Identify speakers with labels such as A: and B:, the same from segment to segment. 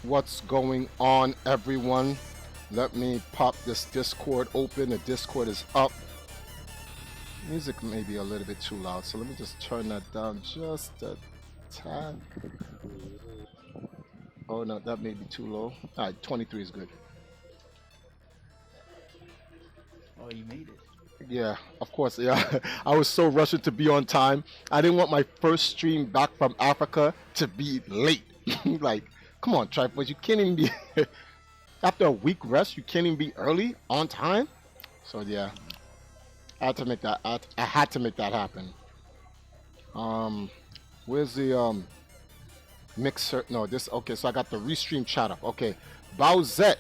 A: What's going on, everyone? Let me pop this Discord open. The Discord is up. Music may be a little bit too loud, so let me just turn that down just a tad. Oh no, that may be too low. All right, 23 is good.
B: Oh, you made it.
A: Yeah, of course. Yeah, I was so rushing to be on time. I didn't want my first stream back from Africa to be late. Like, come on, Triforce, you can't even be after a week rest. You can't even be early on time. So yeah, I had to make that. I had to make that happen. Um, where's the mixer? No, this. Okay, so I got the restream chat up. Okay, Bowsette.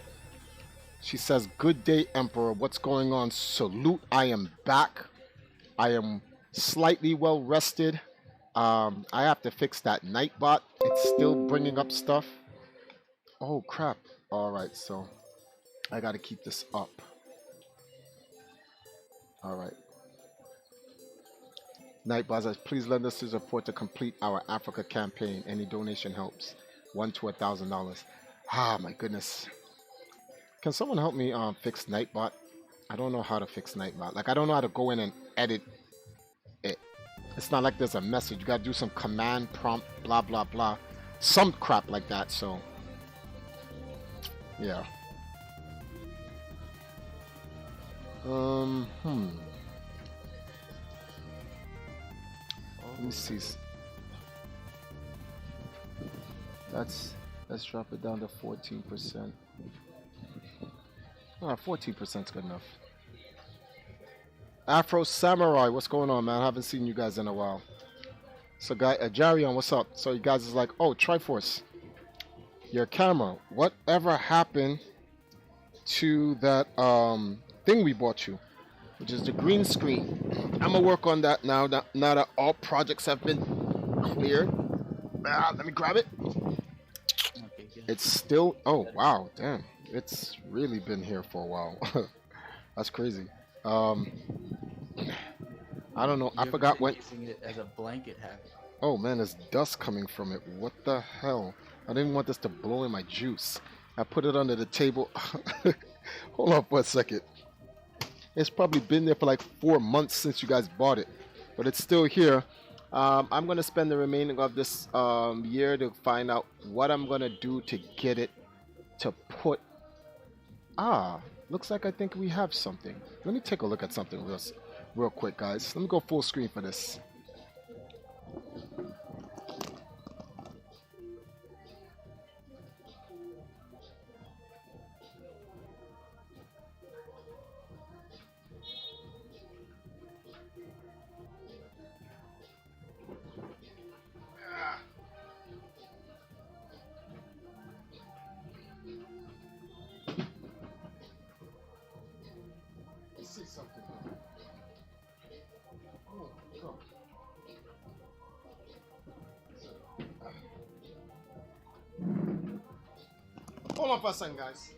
A: She says, "Good day, Emperor. What's going on? Salute. I am back. I am slightly well rested. I have to fix that Nightbot. It's still bringing up stuff. Oh crap! All right, so I got to keep this up. All right. Nightbot says, please lend us his support to complete our Africa campaign. Any donation helps. $1 to $1,000. Ah, my goodness. Can someone help me fix Nightbot? I don't know how to fix Nightbot. Like, I don't know how to go in and edit it. It's not like there's a message. You gotta do some command prompt, blah blah blah, some crap like that. So, yeah. Let me see. That's let's drop it down to 14%. 14% is good enough. Afro Samurai, what's going on, man? I haven't seen you guys in a while. So, guy, Jarion, what's up? So, you guys is like, oh, Triforce, your camera. Whatever happened to that thing we bought you, which is the green screen? I'm gonna work on that now. Now that all projects have been cleared. Let me grab it.
B: Okay, good.
A: It's still. Oh wow, damn! It's really been here for a while. That's crazy. Um, I don't know. I
B: You've
A: forgot
B: been
A: when.
B: using it as a blanket habit.
A: Oh man, there's dust coming from it. What the hell? I didn't want this to blow in my juice. I put it under the table. Hold on for a second. It's probably been there for like 4 months since you guys bought it, but it's still here. I'm gonna spend the remaining of this year to find out what I'm gonna do to get it to put. Ah, looks like I think we have something. Let me take a look at something real quick, guys. Let me go full screen for this. Let's see something. Oh, God. Hold on for a second, guys.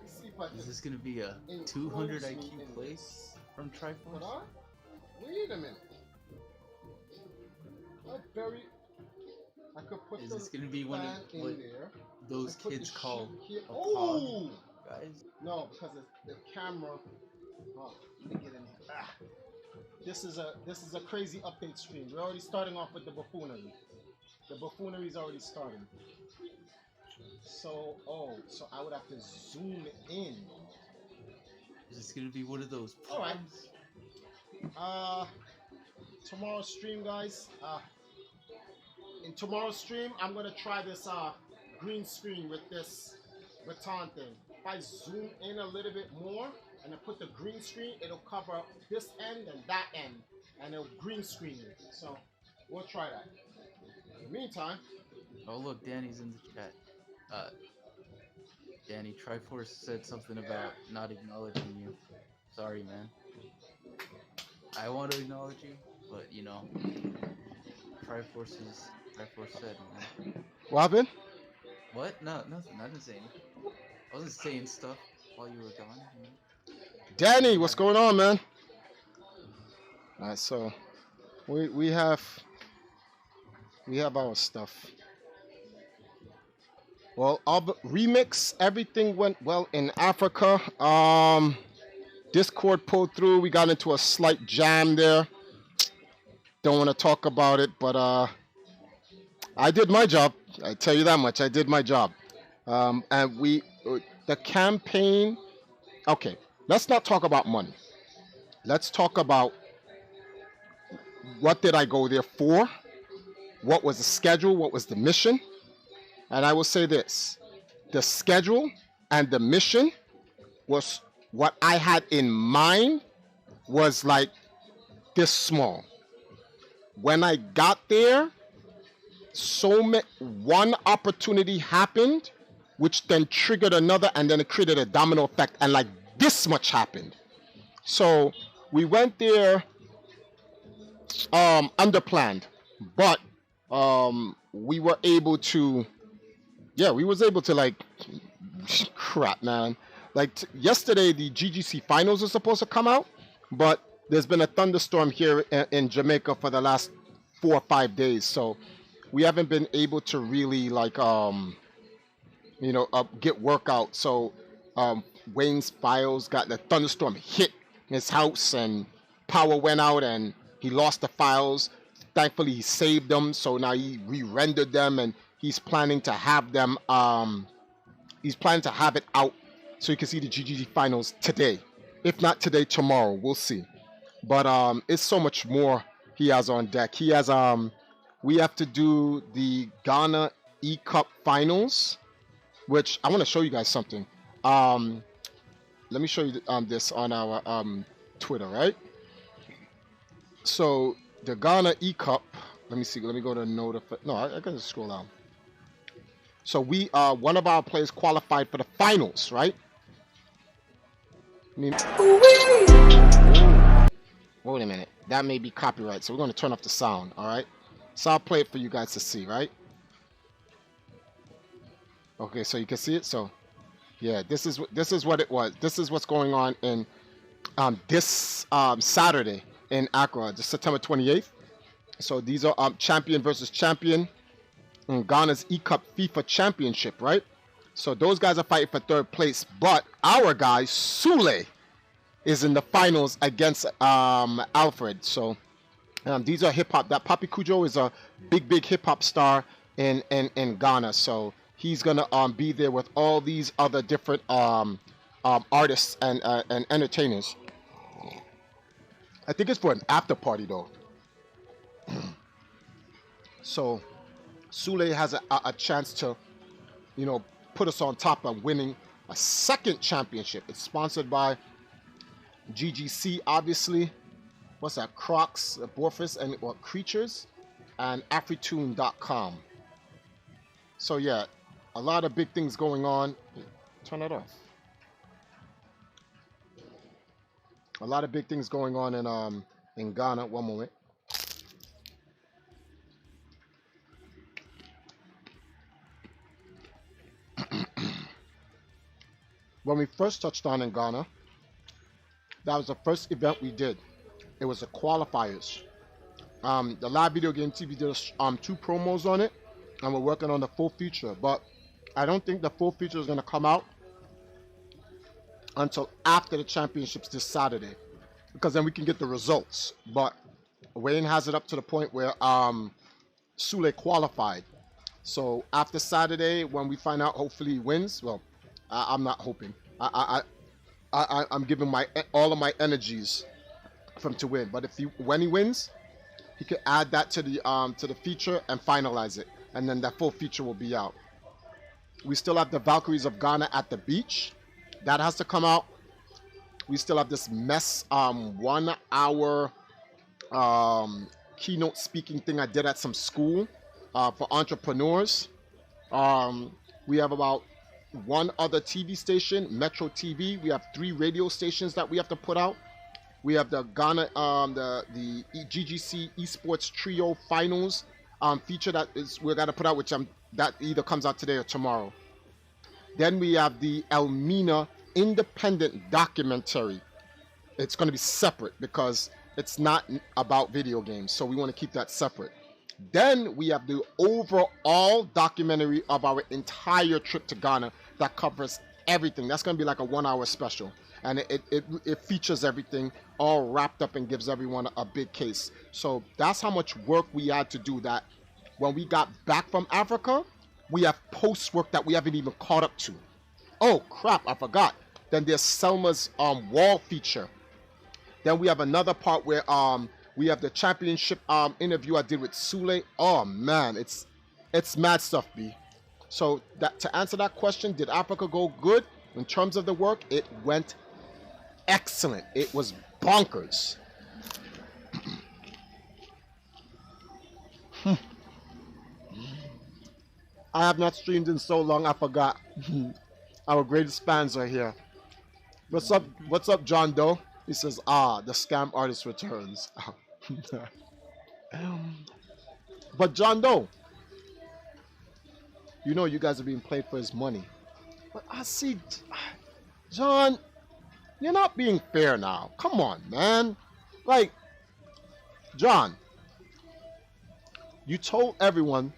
A: Let's see if I
B: Is
A: can
B: this gonna be a
A: enclose
B: 200
A: me
B: IQ
A: in
B: place
A: this.
B: from
A: Hold
B: Triforce?
A: on. Wait a minute. I could put
B: Is
A: the
B: this gonna be one of
A: fan in
B: what
A: there.
B: those
A: And put the
B: kids call
A: sheet here.
B: a pod,
A: Oh!
B: guys?
A: No, because it's the camera. Oh, let me get in here. This is a crazy update stream. We're already starting off with the buffoonery. The buffoonery is already starting. So I would have to zoom in.
B: Is this gonna be one of those
A: All right.
B: pods?
A: Tomorrow's stream, guys. In tomorrow's stream, I'm gonna try this green screen with this baton thing. If I zoom in a little bit more and I put the green screen, it'll cover this end and that end, and it'll green screen it. So we'll try that. In the meantime,
B: Oh look, Danny's in the chat. Uh, Danny, Triforce said something about not acknowledging you. Sorry, man. I want to acknowledge you, but you know, Triforce said, man.
A: what happened?
B: What? No, nothing. I didn't say anything. I wasn't saying stuff while you were gone. You know?
A: Danny,
B: Nothing
A: what's
B: had
A: going
B: happened.
A: on, man? All right, so we have our stuff. Well, remix, everything went well in Africa. Discord pulled through. We got into a slight jam there. Don't want to talk about it, but I did my job. I tell you that much. I did my job. And the campaign. Okay, let's not talk about money. Let's talk about what did I go there for? What was the schedule? What was the mission? And I will say this: the schedule and the mission was what I had in mind was like this small. When I got there, one opportunity happened, which then triggered another, and then it created a domino effect, and like this much happened. So we went there underplanned, but we were able to, we was able to like, crap, man. Like yesterday, the GGC finals are supposed to come out, but there's been a thunderstorm here in Jamaica for the last 4 or 5 days, so we haven't been able to really like get work out. So Wayne's files got the thunderstorm hit his house and power went out and he lost the files. Thankfully he saved them, so now he re-rendered them and he's planning to have them it out so you can see the GGG finals today. If not today, tomorrow, we'll see. But it's so much more he has on deck. He has we have to do the Ghana E-Cup finals, which I want to show you guys something. Let me show you this on our Twitter, right? So the Ghana E-Cup, let me see, let me go to notify. No, I can just scroll down. So one of our players qualified for the finals, right? Wait a minute, that may be copyright, so we're going to turn off the sound, all right? So I'll play it for you guys to see, right? Okay, so you can see it. So yeah, this is what it was. This is what's going on in this Saturday in Accra, just September 28th. So these are champion versus champion in Ghana's E-Cup FIFA Championship, right? So those guys are fighting for third place, but our guy Sule is in the finals against Alfred. So these are hip hop. That Papi Kujo is a big hip hop star in Ghana. So he's gonna be there with all these other different artists and entertainers. I think it's for an after party though. So Sule has a chance to, put us on top of winning a second championship. It's sponsored by GGC, obviously. What's that? Crocs, Borfus, or Creatures, and Afritune.com. So yeah, a lot of big things going on. Turn it off. A lot of big things going on in Ghana. One moment. When we first touched on in Ghana, that was the first event we did. It was the qualifiers. The live video game TV did 2 promos on it, and we're working on the full feature. But I don't think the full feature is going to come out until after the championships this Saturday, because then we can get the results. But Wayne has it up to the point where Sule qualified. So after Saturday, when we find out, hopefully he wins. Well, I'm not hoping. I'm giving all of my energies for him to win. But when he wins, he could add that to the feature and finalize it, and then that full feature will be out. We still have the Valkyries of Ghana at the beach. That has to come out. We still have this mess 1 hour keynote speaking thing I did at some school for entrepreneurs. We have about 1 other TV station, Metro TV. We have 3 radio stations that we have to put out. We have the Ghana, the GGC Esports Trio Finals feature that we're gonna put out, which I'm That either comes out today or tomorrow. Then we have the Elmina independent documentary. It's going to be separate because it's not about video games, so we want to keep that separate. Then we have the overall documentary of our entire trip to Ghana that covers everything. That's going to be like a 1 hour special, and it features everything all wrapped up and gives everyone a big case. So that's how much work we had to do. That when we got back from Africa, we have post work that we haven't even caught up to. Oh crap, I forgot. Then there's Selma's wall feature. Then we have another part where we have the championship interview I did with Sule. Oh man, it's mad stuff, B. So that, to answer that question, did Africa go good in terms of the work? It went excellent. It was bonkers. I have not streamed in so long, I forgot. Our greatest fans are here. What's up? What's up, John Doe? He says, the scam artist returns. But John Doe, you know you guys are being played for his money. But I see, John, you're not being fair now. Come on, man. Like, John, you told everyone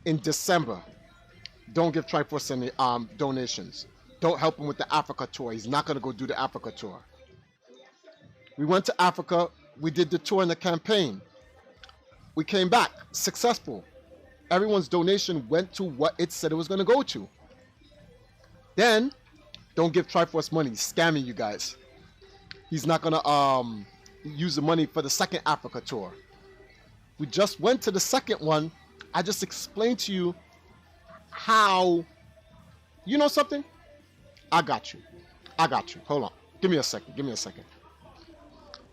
A: in December, don't give Triforce any donations. Don't help him with the Africa tour. He's not going to go do the Africa tour. We went to Africa. We did the tour and the campaign. We came back successful. Everyone's donation went to what it said it was going to go to. Then, don't give Triforce money. He's scamming you guys. He's not going to use the money for the second Africa tour. We just went to the second one. I just explained to you how, you know something? I got you. Hold on. Give me a second.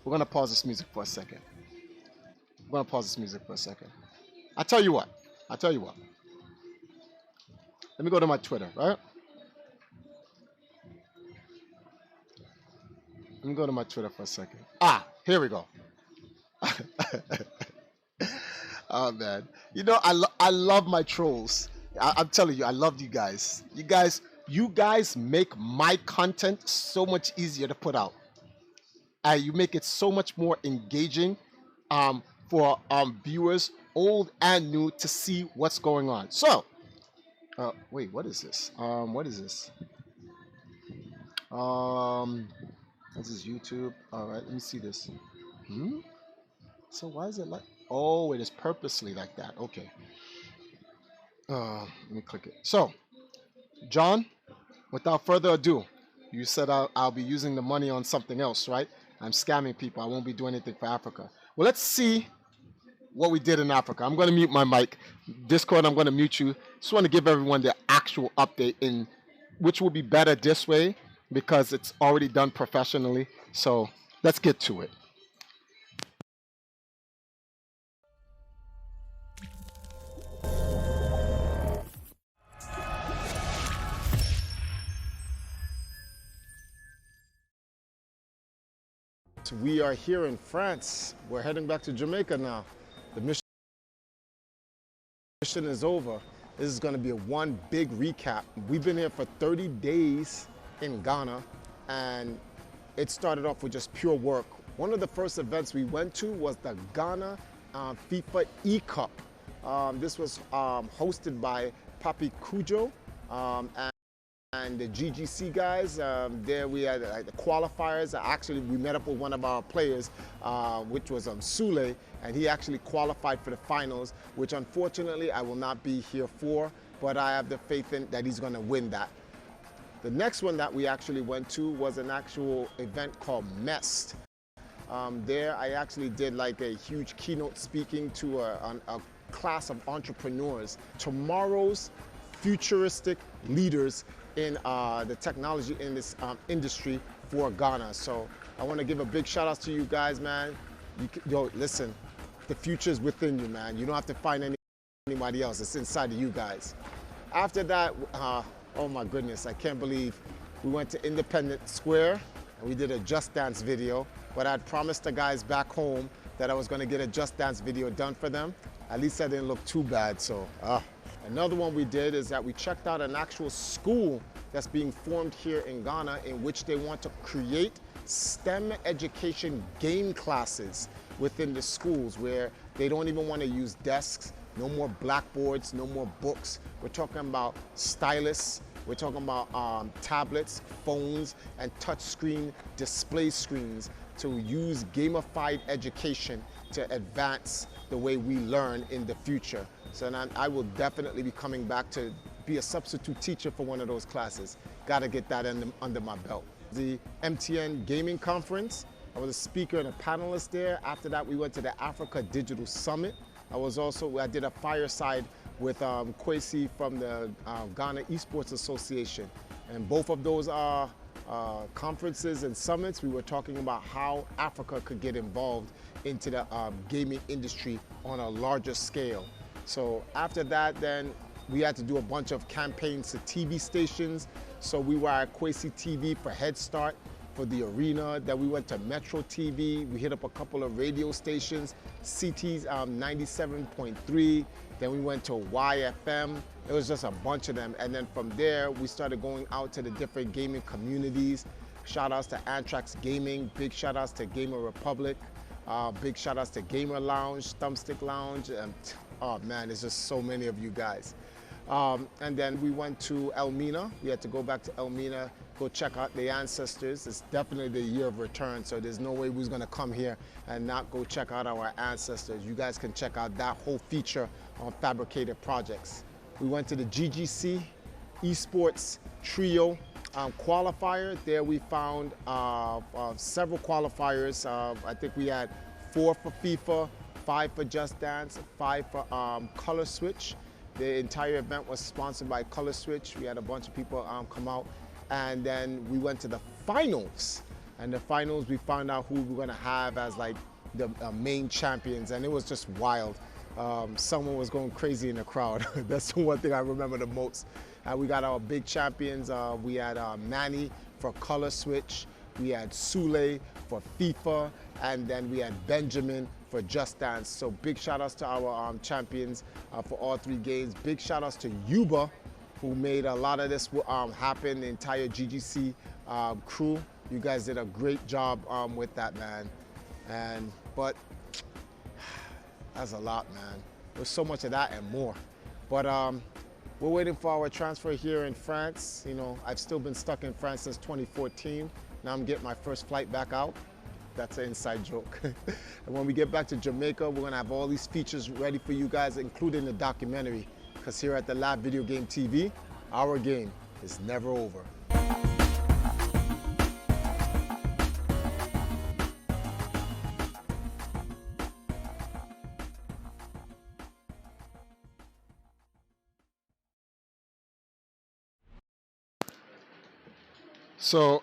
A: We're going to pause this music for a second. I tell you what. Let me go to my Twitter, right? Let me go to my Twitter for a second. Here we go. Oh, man. You know, I love my trolls. I'm telling you, I love you guys. You guys make my content so much easier to put out. You make it so much more engaging for viewers, old and new, to see what's going on. So, wait, what is this? This is YouTube. All right, let me see this. So why is it like? Oh, it is purposely like that. Okay. Let me click it. So, John, without further ado, you said I'll be using the money on something else, right? I'm scamming people. I won't be doing anything for Africa. Well, let's see what we did in Africa. I'm going to mute my mic. Discord, I'm going to mute you. Just want to give everyone the actual update, in which will be better this way because it's already done professionally. So let's get to it. We are here in France. We're heading back to Jamaica now. The mission is over. This is going to be one big recap. We've been here for 30 days in Ghana, and it started off with just pure work. One of the first events we went to was the Ghana FIFA E-Cup. This was hosted by Papi Cujo and the GGC guys. There we had the qualifiers. Actually, we met up with one of our players, which was Sule, and he actually qualified for the finals, which unfortunately I will not be here for, but I have the faith in that he's going to win that. The next one that we actually went to was an actual event called MEST. There I actually did like a huge keynote speaking to a class of entrepreneurs, tomorrow's futuristic leaders in the technology in this industry for Ghana. So I want to give a big shout out to you guys, man. Yo, listen, the future is within you, man. You don't have to find anybody else. It's inside of you guys. After that, oh my goodness, I can't believe we went to Independence Square and we did a Just Dance video. But I'd promised the guys back home that I was going to get a Just Dance video done for them. At least I didn't look too bad, so
C: Another one we did is that we checked out an actual school that's being formed here in Ghana in which they want to create STEM education game classes within the schools where they don't even want to use desks, no more blackboards, no more books. We're talking about stylus, we're talking about tablets, phones, and touchscreen display screens to use gamified education to advance the way we learn in the future. So I will definitely be coming back to be a substitute teacher for one of those classes. Got to get that under my belt. The MTN Gaming Conference, I was a speaker and a panelist there. After that, we went to the Africa Digital Summit. I did a fireside with Kwesi from the Ghana Esports Association. And both of those conferences and summits, we were talking about how Africa could get involved into the gaming industry on a larger scale. So after that, then we had to do a bunch of campaigns to TV stations. So we were at Kwesi TV for Head Start, for the arena. Then we went to Metro TV. We hit up a couple of radio stations, CT's 97.3. Then we went to YFM. It was just a bunch of them. And then from there, we started going out to the different gaming communities. Shout outs to Anthrax Gaming. Big shout outs to Gamer Republic. Big shout outs to Gamer Lounge, Thumbstick Lounge. Oh man, there's just so many of you guys. And then we went to Elmina. We had to go back to Elmina, go check out the ancestors. It's definitely the year of return, so there's no way we was gonna come here and not go check out our ancestors. You guys can check out that whole feature on Fabricated Projects. We went to the GGC Esports Trio qualifier. There we found several qualifiers. I think we had 4 for FIFA, 5 for Just Dance, 5 for Color Switch. The entire event was sponsored by Color Switch. We had a bunch of people come out. And then we went to the finals. And the finals, we found out who we were gonna have as like the main champions. And it was just wild. Someone was going crazy in the crowd. That's the one thing I remember the most. We got our big champions. We had Manny for Color Switch. We had Sule for FIFA. And then we had Benjamin for Just Dance. So big shout outs to our champions for all 3 games. Big shout outs to Yuba, who made a lot of this happen, the entire GGC crew. You guys did a great job with that, man. But that's a lot, man. There's so much of that and more. But we're waiting for our transfer here in France. You know, I've still been stuck in France since 2014. Now I'm getting my first flight back out. That's an inside joke. And when we get back to Jamaica, we're gonna have all these features ready for you guys, including the documentary. Because here at the Lab Video Game TV, our game is never over.
A: So,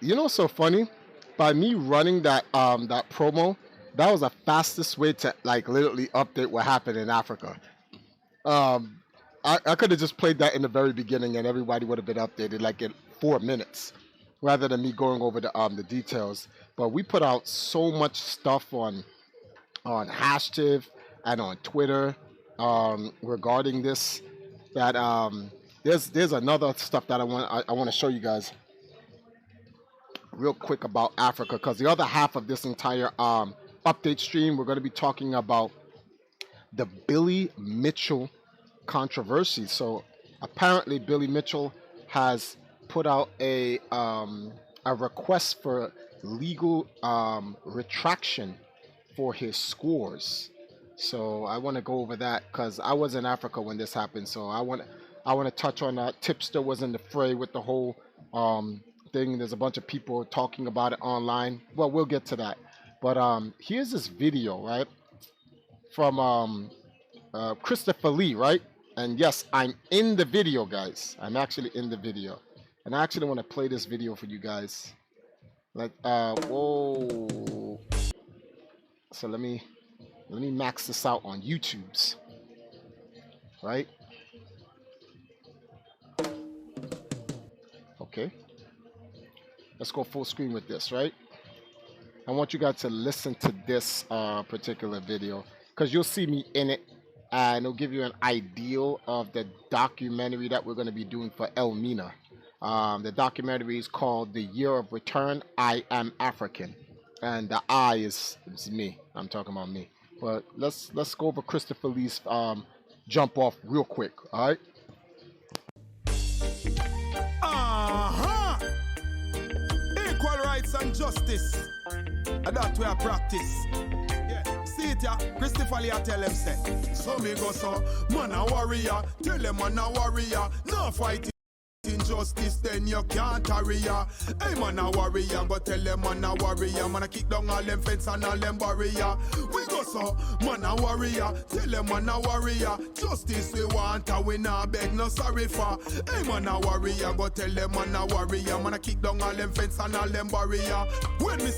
A: you know, so funny. By me running that that promo, that was the fastest way to like literally update what happened in Africa. Um, I could have just played that in the very beginning, and everybody would have been updated like in 4 minutes, rather than me going over the details. But we put out so much stuff on hashtag and on Twitter regarding this that there's another stuff that I want to show you guys real quick about Africa, because the other half of this entire update stream, we're going to be talking about the Billy Mitchell controversy. So apparently Billy Mitchell has put out a request for legal retraction for his scores. So I want to go over that because I was in Africa when this happened. So I want to touch on that. Tipster was in the fray with the whole thing. There's a bunch of people talking about it online. Well, we'll get to that. But here's this video, right, from Christopher Lee, right? And yes, I'm in the video, guys. I'm actually in the video. And I actually want to play this video for you guys. Like, whoa. So let me max this out on YouTube's, right? Okay. Let's go full screen with this, right? I want you guys to listen to this particular video because you'll see me in it and it'll give you an ideal of the documentary that we're going to be doing for Elmina. The documentary is called The Year of Return, I Am African. And the I is me. I'm talking about me. But let's go over Christopher Lee's jump off real quick, all right?
D: Uh-huh. Equal rights and justice. And that we are practice. Yeah. See it, yeah. Christopher Lee, I tell him, say. So me go so, man a warrior. Tell him man a warrior. No fighting injustice, then you can't carry ya. Hey man a warrior, but tell them man a warrior. Man a kick down all them fence and all them barrier. We go so, man a warrior. Tell them man a warrior. Justice we want and we not beg no sorry for. Hey man a warrior, but tell them man a warrior. Man a kick down all them fence and all them barrier. When me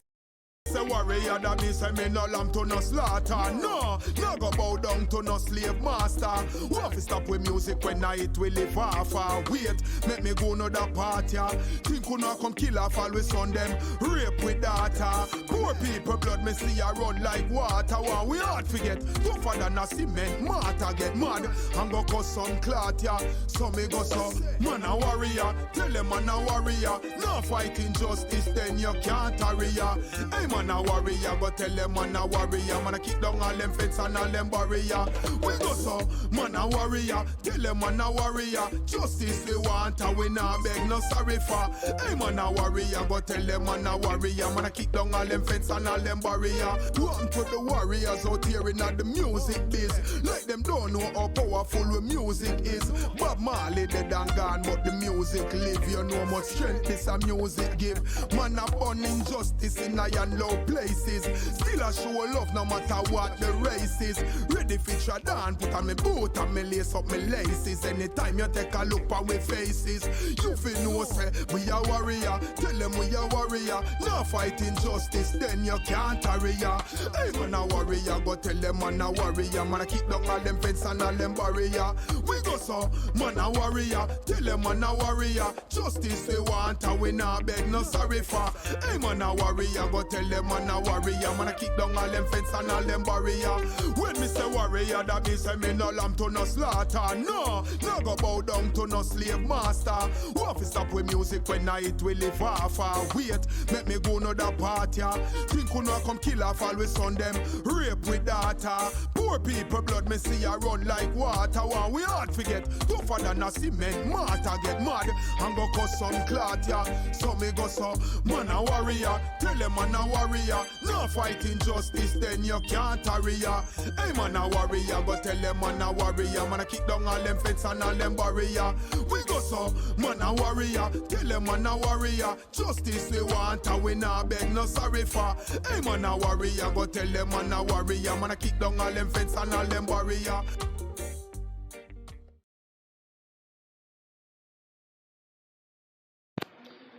D: say warrior, that means say me no lamb to no slaughter. No go bow down to no slave master. Who have to stop with music when night we live far. Wait, make me go another party. Think who not come kill off all we son them. Rape with data. Poor people blood me see a run like water. One we hard forget. Tougher than a cement. Martyr get mad and go cause some clot ya. So me go so, man a warrior. Tell them man a warrior. No fighting justice then you can't tarry ya. Hey man a warrior, but tell them man a warrior. Man a kick down all them fence and all them barrier. We go so, man a warrior. Tell them man a warrior. Justice we want and we not beg no sorry for. Hey man a warrior, but tell them man a warrior. Man a kick down all them fence and all them barrier. What to the warriors out here in the music biz? Like them don't know how powerful the music is. Bob Marley dead and gone, but the music live. You know much strength this a music give. Man a born injustice in high and low places. Still a show love no matter what the race is. Ready for Tradan, put on me boot and me lace up me laces. Anytime you take a look at we faces, you feel no say we a warrior. Tell them we a warrior. No fight injustice, then you can't tarry ya. Hey man a warrior, go tell them man a warrior. Man a kick down all them fence and all them barrier. We go so, man a warrior. Tell them man a warrior. Justice we want and we not beg no sorry for. Hey man a warrior, go tell them man a warrior. Man a kick down all them fence and all them barrier. When me say warrior, that means say me no lamb to no slaughter. No go bow down to no slave master. Who have to stop with music when night we live far. Wait, make me go another party. Think who not come kill off all we son them. Rape with data. Poor people blood me see a run like water. One we hard forget. Tougher than a cement. Martyr get mad and go cause some clot ya. So me go so, man a warrior. Tell them man a warrior. No fighting justice then you can't tarry ya. Hey man a warrior, go tell them man a warrior. Man a kick down all them fence and all them barrier. We go so, man a warrior. Tell them man a warrior. Justice we want and we not beg no sorry for. Hey man a warrior, go tell them man a warrior. Man a kick down all them fence and all them barrier.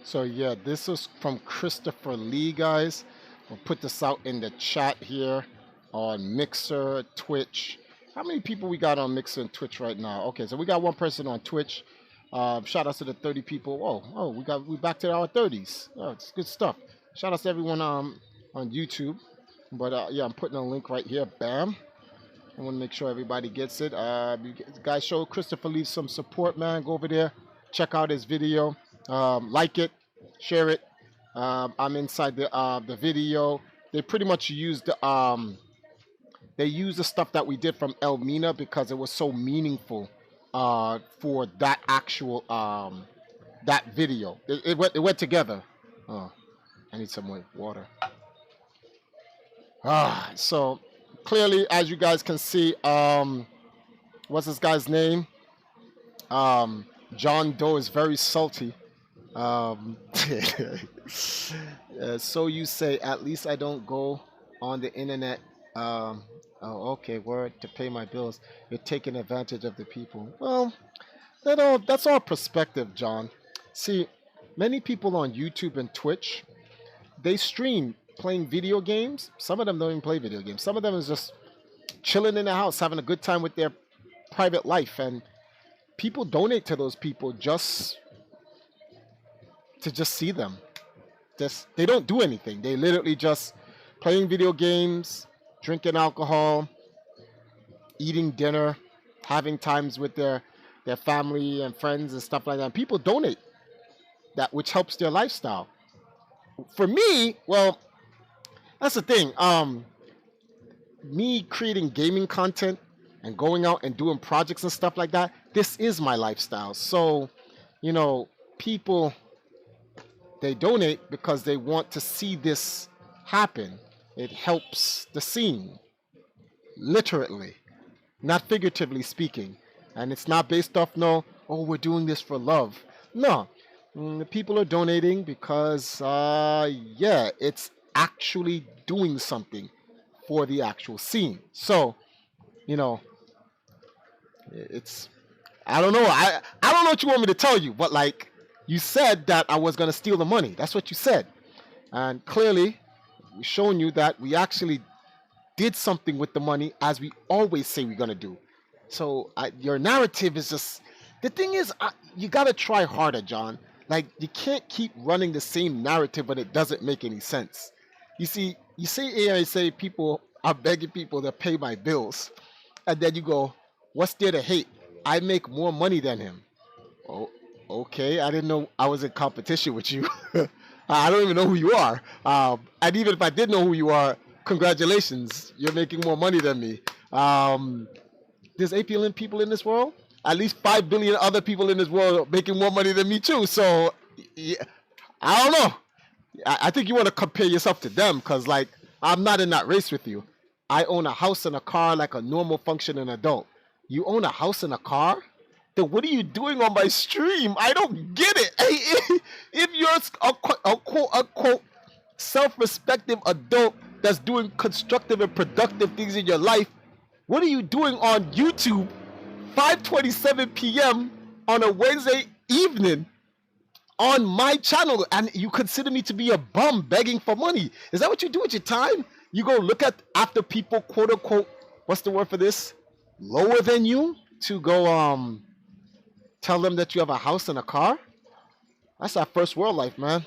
A: So yeah, this is from Christopher Lee, guys. We'll put this out in the chat here on Mixer, Twitch. How many people we got on Mixer and Twitch right now? Okay, so we got one person on Twitch. Shout out to the 30 people. Oh, we back to our 30s. Oh, it's good stuff. Shout out to everyone on YouTube. But yeah, I'm putting a link right here. Bam. I want to make sure everybody gets it. You guys, show Christopher Lee some support, man. Go over there, check out his video, like it, share it. I'm inside the video. They pretty much used the stuff that we did from Elmina because it was so meaningful for that actual that video. It went together. Oh, I need some more water. So clearly, as you guys can see, what's this guy's name? John Doe is very salty. So you say, at least I don't go on the internet. Oh, okay, word, to pay my bills. You're taking advantage of the people. Well, that's all perspective, John. See, many people on YouTube and Twitch, they stream playing video games. Some of them don't even play video games. Some of them is just chilling in the house, having a good time with their private life. And people donate to those people just to see them. They don't do anything. They literally just playing video games, drinking alcohol, eating dinner, having times with their family and friends and stuff like that. And people donate that, which helps their lifestyle. For me, well, that's the thing. Me creating gaming content and going out and doing projects and stuff like that, this is my lifestyle. So, you know, people, they donate because they want to see this happen. It helps the scene, literally, not figuratively speaking. And it's not based off no, oh, we're doing this for love. No, the people are donating because, yeah, it's actually doing something for the actual scene. So, you know, it's, I don't know. I don't know what you want me to tell you, but like, you said that I was going to steal the money. That's what you said. And clearly, we've shown you that we actually did something with the money, as we always say we're going to do. So your narrative is just, the thing is, you got to try harder, John. Like, you can't keep running the same narrative when it doesn't make any sense. You see, you say people are begging people to pay my bills. And then you go, what's there to hate? I make more money than him. Oh, okay. I didn't know I was in competition with you. I don't even know who you are. And even if I did know who you are, congratulations. You're making more money than me. There's 8 billion people in this world. At least 5 billion other people in this world are making more money than me too. So, yeah, I don't know. I think you want to compare yourself to them because, like, I'm not in that race with you. I own a house and a car like a normal functioning adult. You own a house and a car? Then what are you doing on my stream? I don't get it. If you're a quote-unquote self-respective adult that's doing constructive and productive things in your life, what are you doing on YouTube 5:27 p.m. on a Wednesday evening on my channel, and you consider me to be a bum begging for money? Is that what you do with your time? You go look at after people, quote unquote, what's the word for this? Lower than you, to go tell them that you have a house and a car? That's that first world life, man.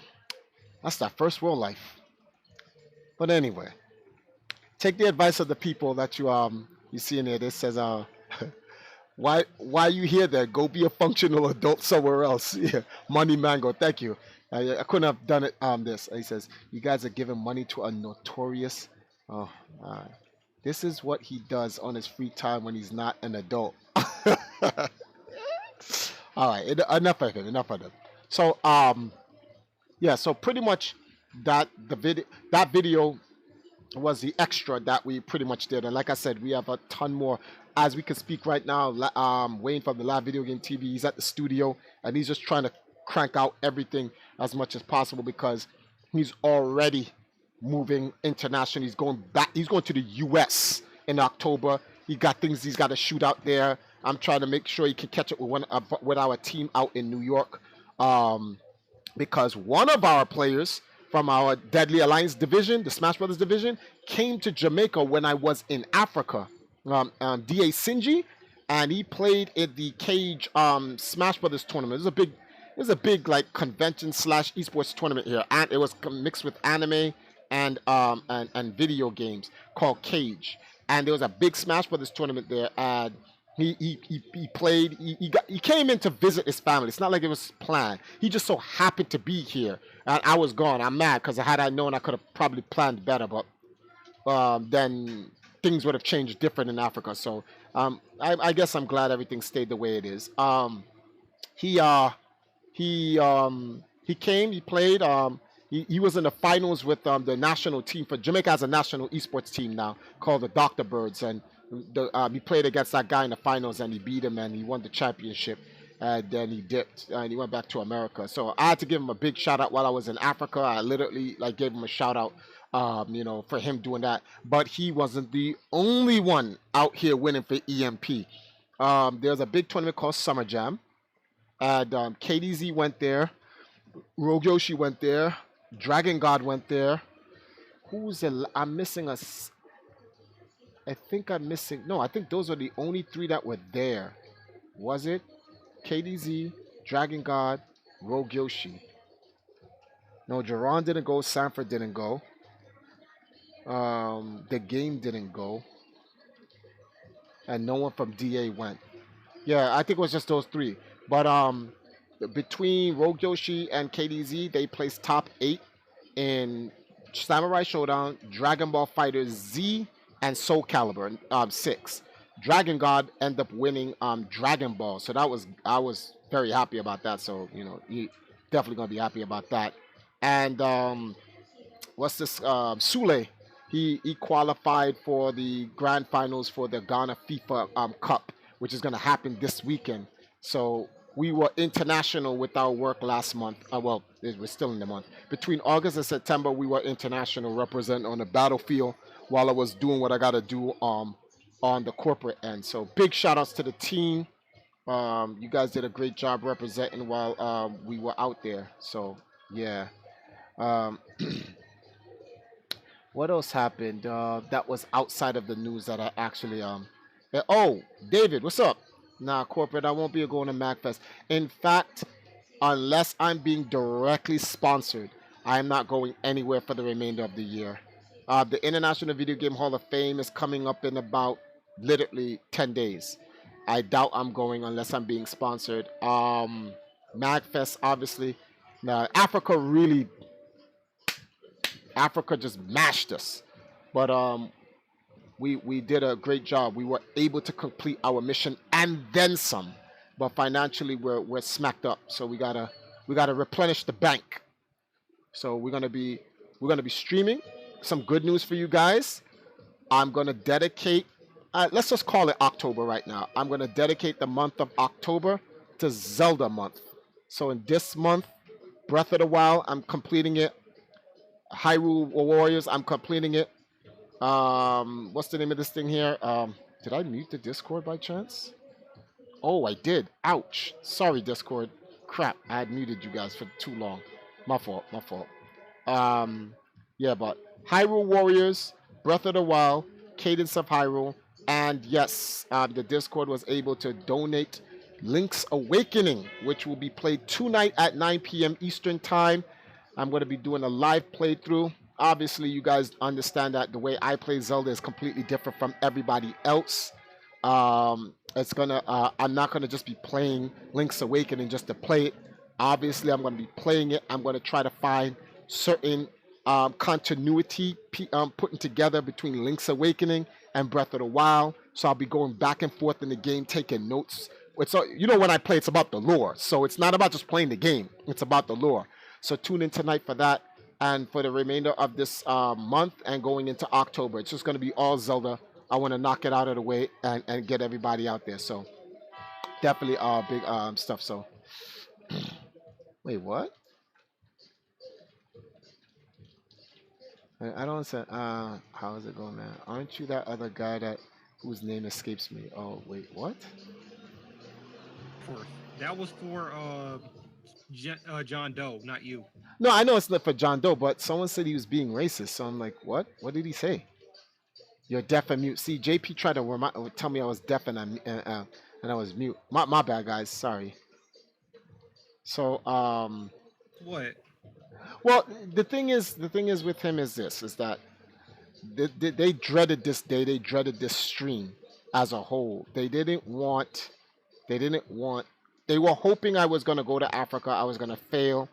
A: That's that first world life. But anyway, take the advice of the people that you see in there. This says why you here there? Go be a functional adult somewhere else. Yeah, Money Mango, thank you. I couldn't have done it. This, he says, you guys are giving money to a notorious. Oh, this is what he does on his free time when he's not an adult. All right, enough of him. Enough of them. So yeah. So pretty much that video was the extra that we pretty much did. And like I said, we have a ton more as we can speak right now. Wayne from the Live Video Game TV, he's at the studio and he's just trying to crank out everything as much as possible because he's already moving internationally. He's going back. He's going to the US in October. He got things he's got to shoot out there. I'm trying to make sure he can catch up with our team out in New York, because one of our players from our Deadly Alliance division, the Smash Brothers division, came to Jamaica when I was in Africa. D.A. Sinji, and he played at the Cage Smash Brothers tournament. It was a big like convention / esports tournament here, and it was mixed with anime and video games called Cage. And there was a big Smash Brothers tournament there, and he played. He came in to visit his family. It's not like it was planned. He just so happened to be here, and I was gone. I'm mad because had I known, I could have probably planned better, but then things would have changed different in Africa. So I guess I'm glad everything stayed the way it is. He came. He played. He was in the finals with the national team for Jamaica. Has a national esports team now called the Dr. Birds, and he played against that guy in the finals and he beat him and he won the championship. And then he dipped and he went back to America. So I had to give him a big shout out while I was in Africa. I literally like gave him a shout out, for him doing that. But he wasn't the only one out here winning for EMP. There's a big tournament called Summer Jam, and KDZ went there, Rogue Yoshi went there, Dragon God went there. I'm missing I think I'm missing. No, I think those are the only 3 that were there. Was it? KDZ, Dragon God, Rogue Yoshi. No, Jerron didn't go. Sanford didn't go. The game didn't go. and no one from DA went. Yeah, I think it was just those three. But between Rogue Yoshi and KDZ, they placed top 8 in Samurai Showdown, Dragon Ball Fighter Z, and Soul Calibur 6. Dragon God ended up winning Dragon Ball, so I was very happy about that. So you definitely gonna be happy about that. And what's this? Sule, he qualified for the grand finals for the Ghana FIFA Cup, which is gonna happen this weekend. So we were international with our work last month. Well, it was still in the month. Between August and September, we were international, representing on the battlefield while I was doing what I got to do on the corporate end. So big shout outs to the team. You guys did a great job representing while we were out there. So yeah. Um, what else happened? That was outside of the news that I actually oh, David, what's up? Nah, corporate, I won't be going to MagFest. In fact, unless I'm being directly sponsored, I am not going anywhere for the remainder of the year. The International Video Game Hall of Fame is coming up in about literally 10 days. I doubt I'm going unless I'm being sponsored. MagFest, obviously. Now, Africa just mashed us. But we did a great job. We were able to complete our mission and then some. But financially, we're smacked up. So we gotta replenish the bank. So we're gonna be streaming. Some good news for you guys. I'm gonna dedicate. Let's just call it October right now. I'm gonna dedicate the month of October to Zelda month. So in this month, Breath of the Wild, I'm completing it. Hyrule Warriors, I'm completing it. What's the name of this thing here? Did I mute the Discord by chance? Oh, I did. Ouch. Sorry, Discord. Crap, I had muted you guys for too long. My fault. Yeah, but Hyrule Warriors, Breath of the Wild, Cadence of Hyrule, and yes, the Discord was able to donate Link's Awakening, which will be played tonight at 9 p.m. Eastern Time. I'm going to be doing a live playthrough. Obviously, you guys understand that the way I play Zelda is completely different from everybody else. I'm not gonna just be playing Link's Awakening just to play it. Obviously, I'm gonna be playing it. I'm gonna try to find certain continuity putting together between Link's Awakening and Breath of the Wild. So I'll be going back and forth in the game, taking notes. When I play, it's about the lore. So it's not about just playing the game. It's about the lore. So tune in tonight for that. And for the remainder of this month and going into October, it's just going to be all Zelda. I want to knock it out of the way and get everybody out there. So definitely big stuff. So wait, what? I don't understand. How is it going, man? Aren't you that other guy whose name escapes me? Oh, wait, what?
E: That was for John Doe, not you.
A: No, I know it's not for John Doe, but someone said he was being racist. So I'm like, what? What did he say? You're deaf and mute. See, JP tried to tell me I was deaf and I was mute. My bad, guys. Sorry. So
E: What?
A: well, the thing is with him is that they dreaded this day. They dreaded this stream as a whole. They were hoping I was going to go to Africa. I was going to fail,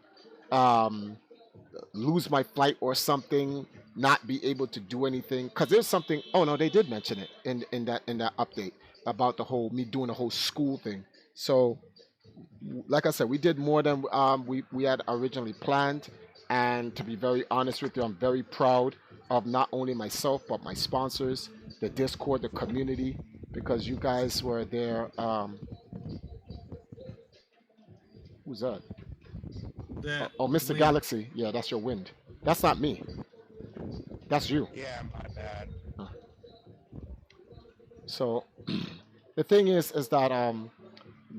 A: lose my flight or something, not be able to do anything. Because there's something. Oh no, they did mention it in that update about me doing the whole school thing. So, like I said, we did more than we had originally planned. And to be very honest with you, I'm very proud of not only myself but my sponsors, the Discord, the community, because you guys were there. Who's that? Oh, Mr.
E: Wind.
A: Galaxy. Yeah, that's your wind. That's not me. That's you.
F: Yeah, my bad.
A: So the thing is that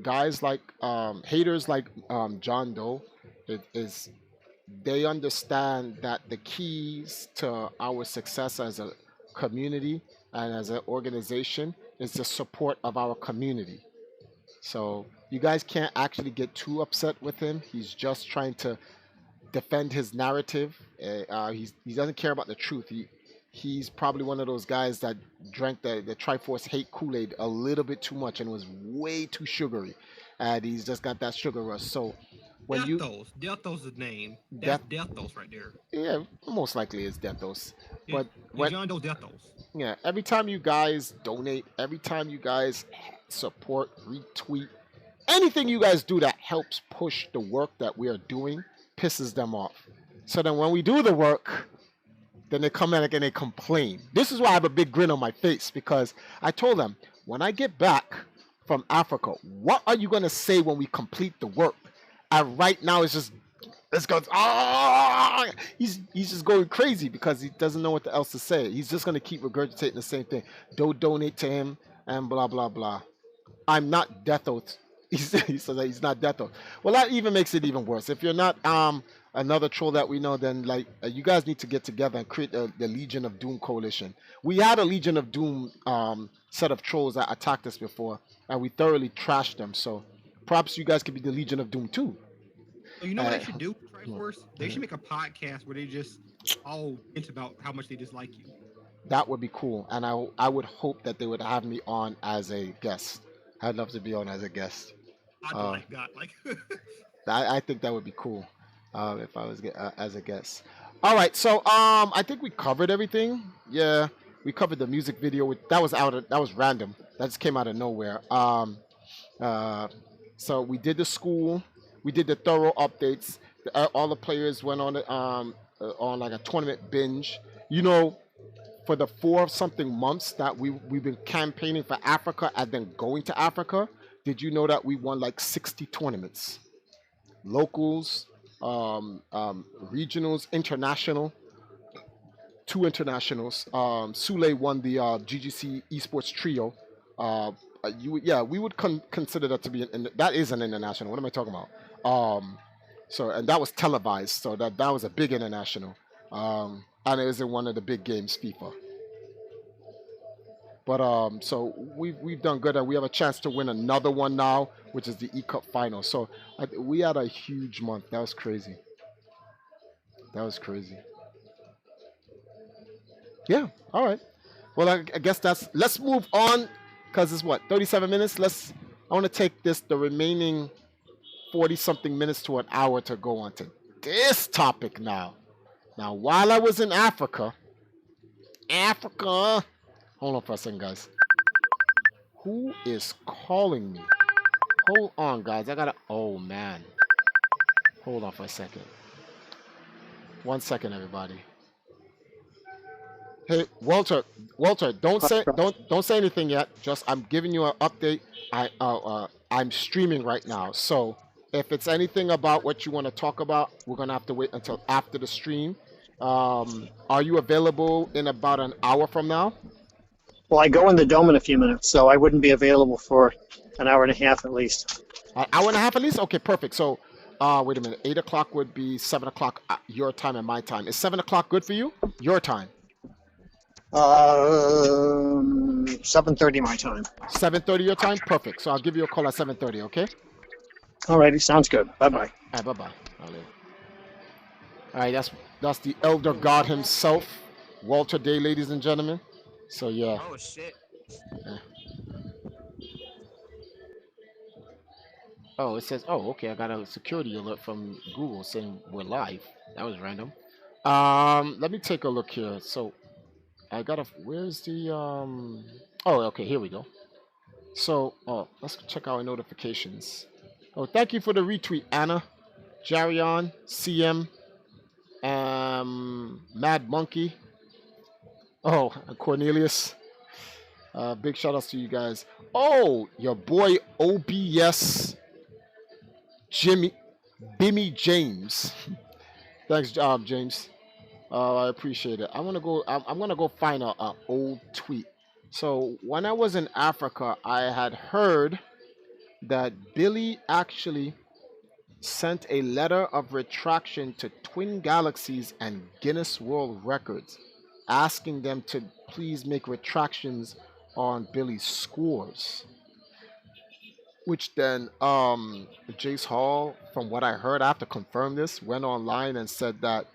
A: guys like haters like John Doe, they understand that the keys to our success as a community and as an organization is the support of our community. So you guys can't actually get too upset with him. He's just trying to defend his narrative. He doesn't care about the truth. he's probably one of those guys that drank the Triforce hate Kool-Aid a little bit too much and was way too sugary, and he's just got that sugar rush. So when you
E: Deathos. Deathos is the name.
A: Death,
E: That's Deathos right there.
A: yeah, most likely it's Deathos.
E: Yeah,
A: But
E: yeah,
A: when
E: John Doe Deathos.
A: yeah, every time you guys donate, every time you guys support, retweet, anything you guys do that helps push the work that we are doing pisses them off. So then when we do the work, then they come back and they complain. This is why I have a big grin on my face, because I told them, when I get back from Africa, what are you going to say when we complete the work? And right now it's just, this goes, ah, he's just going crazy because he doesn't know what else to say. He's just going to keep regurgitating the same thing. Don't donate to him and blah, blah, blah. I'm not Death Oath. He says that he's not Death Oath. Well, that even makes it even worse. If you're not another troll that we know, then like you guys need to get together and create the Legion of Doom coalition. We had a Legion of Doom set of trolls that attacked us before, and we thoroughly trashed them. So perhaps you guys could be the Legion of Doom too.
E: You know what they should do, Triforce? They should make a podcast where they just all vent about how much they dislike you.
A: That would be cool, and I would hope that they would have me on as a guest. I'd love to be on as a guest.
E: God.
A: I think that would be cool if I was as a guest. All right, so I think we covered everything. Yeah, we covered the music video. That was random. That just came out of nowhere. So we did the school. We did the thorough updates. All the players went on like a tournament binge. You know, for the 4-something months that we've been campaigning for Africa and then going to Africa, did you know that we won like 60 tournaments? Locals, regionals, international, 2 internationals. Sule won the GGC Esports Trio. We would consider that to be that is an international. What am I talking about? So and that was televised, so that was a big international. And it was in one of the big games, FIFA. But so we've done good, and we have a chance to win another one now, which is the E Cup final. So we had a huge month. That was crazy. Yeah. All right. Well, I guess let's move on, because it's what, 37 minutes. I want to take the remaining 40-something minutes to an hour to go on to this topic now. Now, while I was in Africa, hold on for a second, guys. Who is calling me? Hold on, guys. Oh, man. Hold on for a second. 1 second, everybody. Hey, Walter, don't say anything yet. Just, I'm giving you an update. I'm streaming right now, so if it's anything about what you want to talk about, we're gonna have to wait until after the stream. Are you available in about an hour from now?
F: Well, I go in the dome in a few minutes, so I wouldn't be available for an hour and a half at least.
A: An hour and a half at least? Okay, perfect. So, wait a minute. 8 o'clock would be 7 o'clock your time and my time. Is 7 o'clock good for you? Your time?
F: 7:30 my time.
A: 7:30 your time? Perfect. So I'll give you a call at 7:30, okay?
F: Alrighty, sounds good. Bye-bye.
A: All right, bye-bye. All right, that's the elder god himself, Walter Day, ladies and gentlemen. So, yeah.
B: Oh, shit.
A: Yeah. Oh, it says, okay, I got a security alert from Google saying we're live. That was random. Let me take a look here. So, where's the, okay, here we go. So, let's check our notifications. Oh, thank you for the retweet, Anna, Jarion, CM, Mad Monkey. Oh, Cornelius. Big shout outs to you guys. Oh, your boy OBS Bimmy James. Thanks, James. I appreciate it. I'm gonna go find a old tweet. So when I was in Africa, I had heard that Billy actually sent a letter of retraction to Twin Galaxies and Guinness World Records, asking them to please make retractions on Billy's scores. Which then Jace Hall, from what I heard, I have to confirm this, went online and said that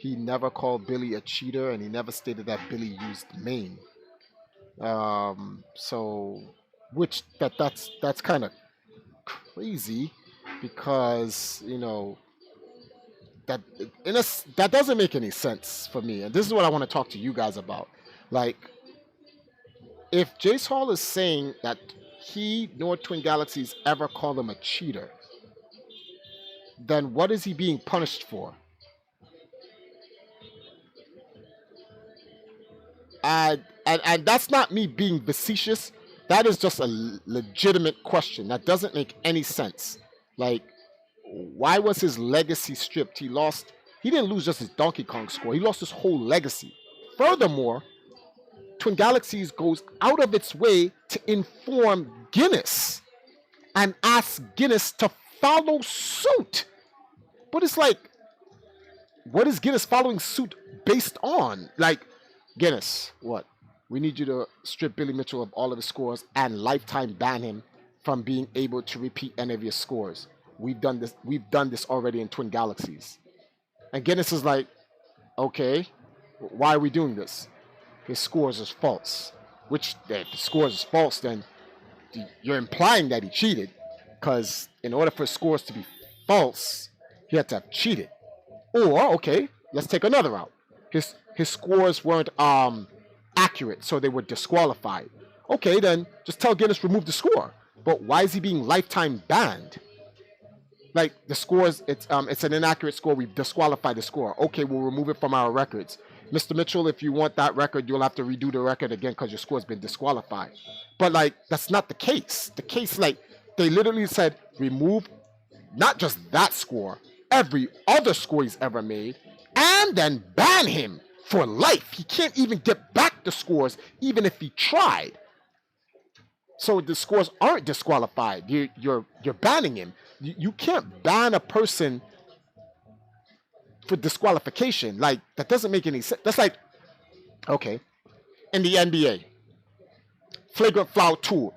A: he never called Billy a cheater, and he never stated that Billy used main. So, which that's kind of crazy because that that doesn't make any sense for me, and this is what I want to talk to you guys about. Like, if Jace Hall is saying that he nor Twin Galaxies ever called him a cheater, then what is he being punished for? And that's not me being facetious. That is just a legitimate question. That doesn't make any sense. Like, why was his legacy stripped? He didn't lose just his Donkey Kong score. He lost his whole legacy. Furthermore, Twin Galaxies goes out of its way to inform Guinness and ask Guinness to follow suit. But it's like, what is Guinness following suit based on? Like, Guinness, what? We need you to strip Billy Mitchell of all of his scores and lifetime ban him from being able to repeat any of your scores. We've done this already in Twin Galaxies. And Guinness is like, okay, why are we doing this? His scores is false. Which, if the scores is false, then you're implying that he cheated. Because in order for scores to be false, he had to have cheated. Or, okay, let's take another route. His scores weren't accurate, so they were disqualified. Okay, then just tell Guinness remove the score. But why is he being lifetime banned? Like, the scores, it's an inaccurate score. We've disqualified the score. Okay, we'll remove it from our records. Mr. Mitchell, if you want that record, you'll have to redo the record again because your score's been disqualified. But, like, that's not the case. The case, like, they literally said remove not just that score, every other score he's ever made, and then ban him for life. He can't even get back the scores, even if he tried. So the scores aren't disqualified. You're banning him. You can't ban a person for disqualification. Like, that doesn't make any sense. That's like, okay, in the NBA, flagrant foul 2,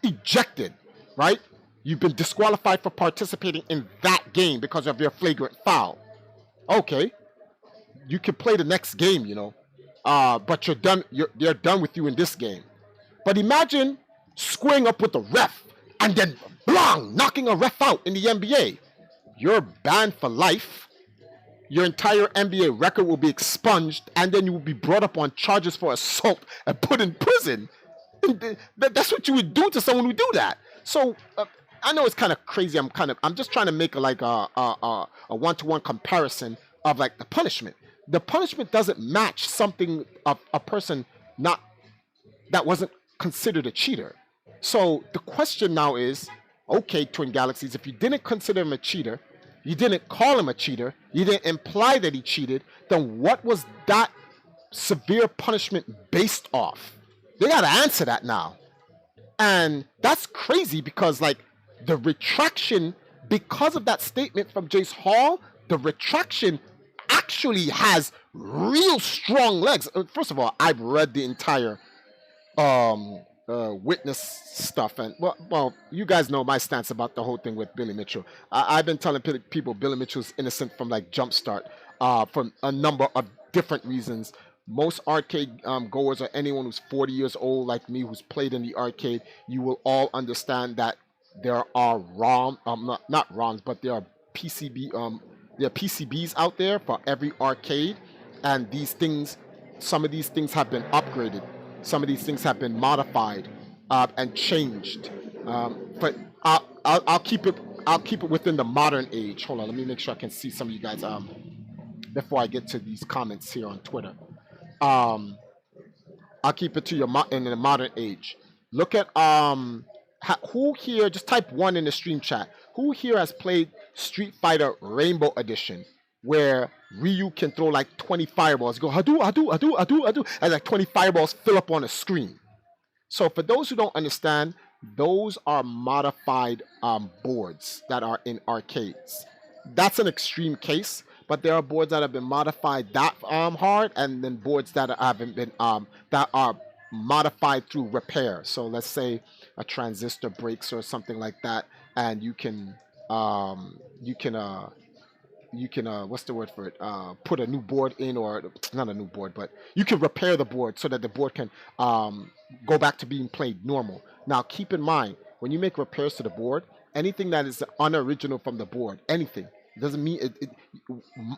A: ejected, right? You've been disqualified for participating in that game because of your flagrant foul. Okay, you can play the next game, but you're done. They're done with you in this game. But imagine squaring up with the ref and then blang, knocking a ref out in the NBA. You're banned for life. Your entire NBA record will be expunged, and then you will be brought up on charges for assault and put in prison. That's what you would do to someone who do that. So I know it's kind of crazy. I'm just trying to make a one-to-one comparison of like the punishment. The punishment doesn't match something of a person that wasn't considered a cheater. So the question now is, okay, Twin Galaxies, if you didn't consider him a cheater, you didn't call him a cheater, you didn't imply that he cheated, then what was that severe punishment based off? They got to answer that now. And that's crazy because, like, the retraction, because of that statement from Jace Hall, the retraction actually has real strong legs. First of all, I've read the entire witness stuff, and well, you guys know my stance about the whole thing with Billy Mitchell. I've been telling people Billy Mitchell's innocent from like Jumpstart, from a number of different reasons. Most arcade goers or anyone who's 40 years old like me who's played in the arcade, you will all understand that there are not ROMs, but there are PCBs out there for every arcade, and these things, some of these things have been upgraded, some of these things have been modified and changed. But I'll keep it within the modern age. Hold on, let me make sure I can see some of you guys before I get to these comments here on Twitter. I'll keep it to in the modern age. Look at who here, just type 1 in the stream chat. Who here has played Street Fighter Rainbow Edition, where Ryu can throw like 20 fireballs, go Hadou, and like 20 fireballs fill up on a screen? So for those who don't understand, those are modified boards that are in arcades. That's an extreme case, but there are boards that have been modified that hard, and then boards that haven't been that are modified through repair. So let's say a transistor breaks or something like that, and you can what's the word for it? Put a new board in, or not a new board, but you can repair the board so that the board can go back to being played normal. Now, keep in mind when you make repairs to the board, anything that is unoriginal from the board, anything doesn't mean it.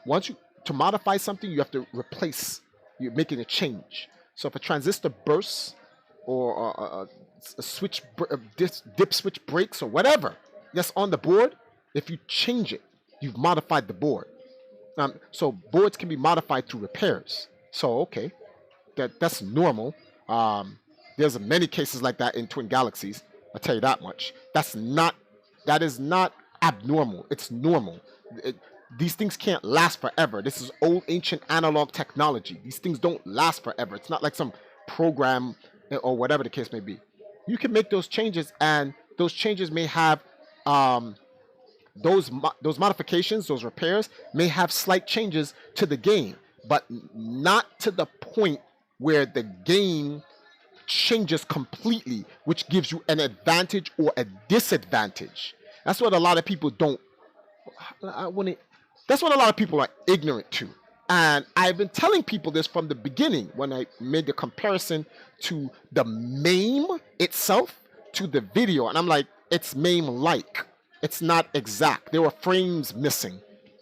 A: Once you to modify something, you have to replace. You're making a change. So if a transistor bursts or a switch dip switch breaks or whatever that's on the board, if you change it, you've modified the board. So boards can be modified through repairs. So okay, that's normal. There's many cases like that in Twin Galaxies. I'll tell you that much. That is not abnormal. It's normal. These things can't last forever. This is old, ancient analog technology. These things don't last forever. It's not like some program or whatever the case may be. You can make those changes, and those changes may have those modifications, those repairs may have slight changes to the game, but not to the point where the game changes completely, which gives you an advantage or a disadvantage. That's what a lot of people don't. That's what a lot of people are ignorant to. And I've been telling people this from the beginning when I made the comparison to the MAME itself to the video. And I'm like, it's MAME-like. It's not exact. There were frames missing.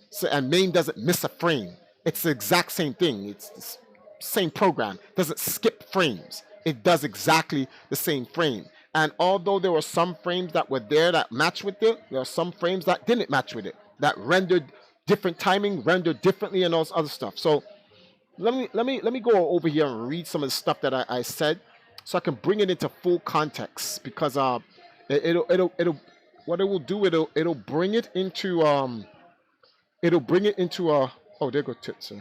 A: So, and MAME doesn't miss a frame. It's the exact same thing. It's the same program. It doesn't skip frames. It does exactly the same frame. And although there were some frames that were there that matched with it, there are some frames that didn't match with it, that rendered different timing, rendered differently, and all this other stuff. So let me go over here and read some of the stuff that I said, so I can bring it into full context. Because it'll bring it into oh, there go tips.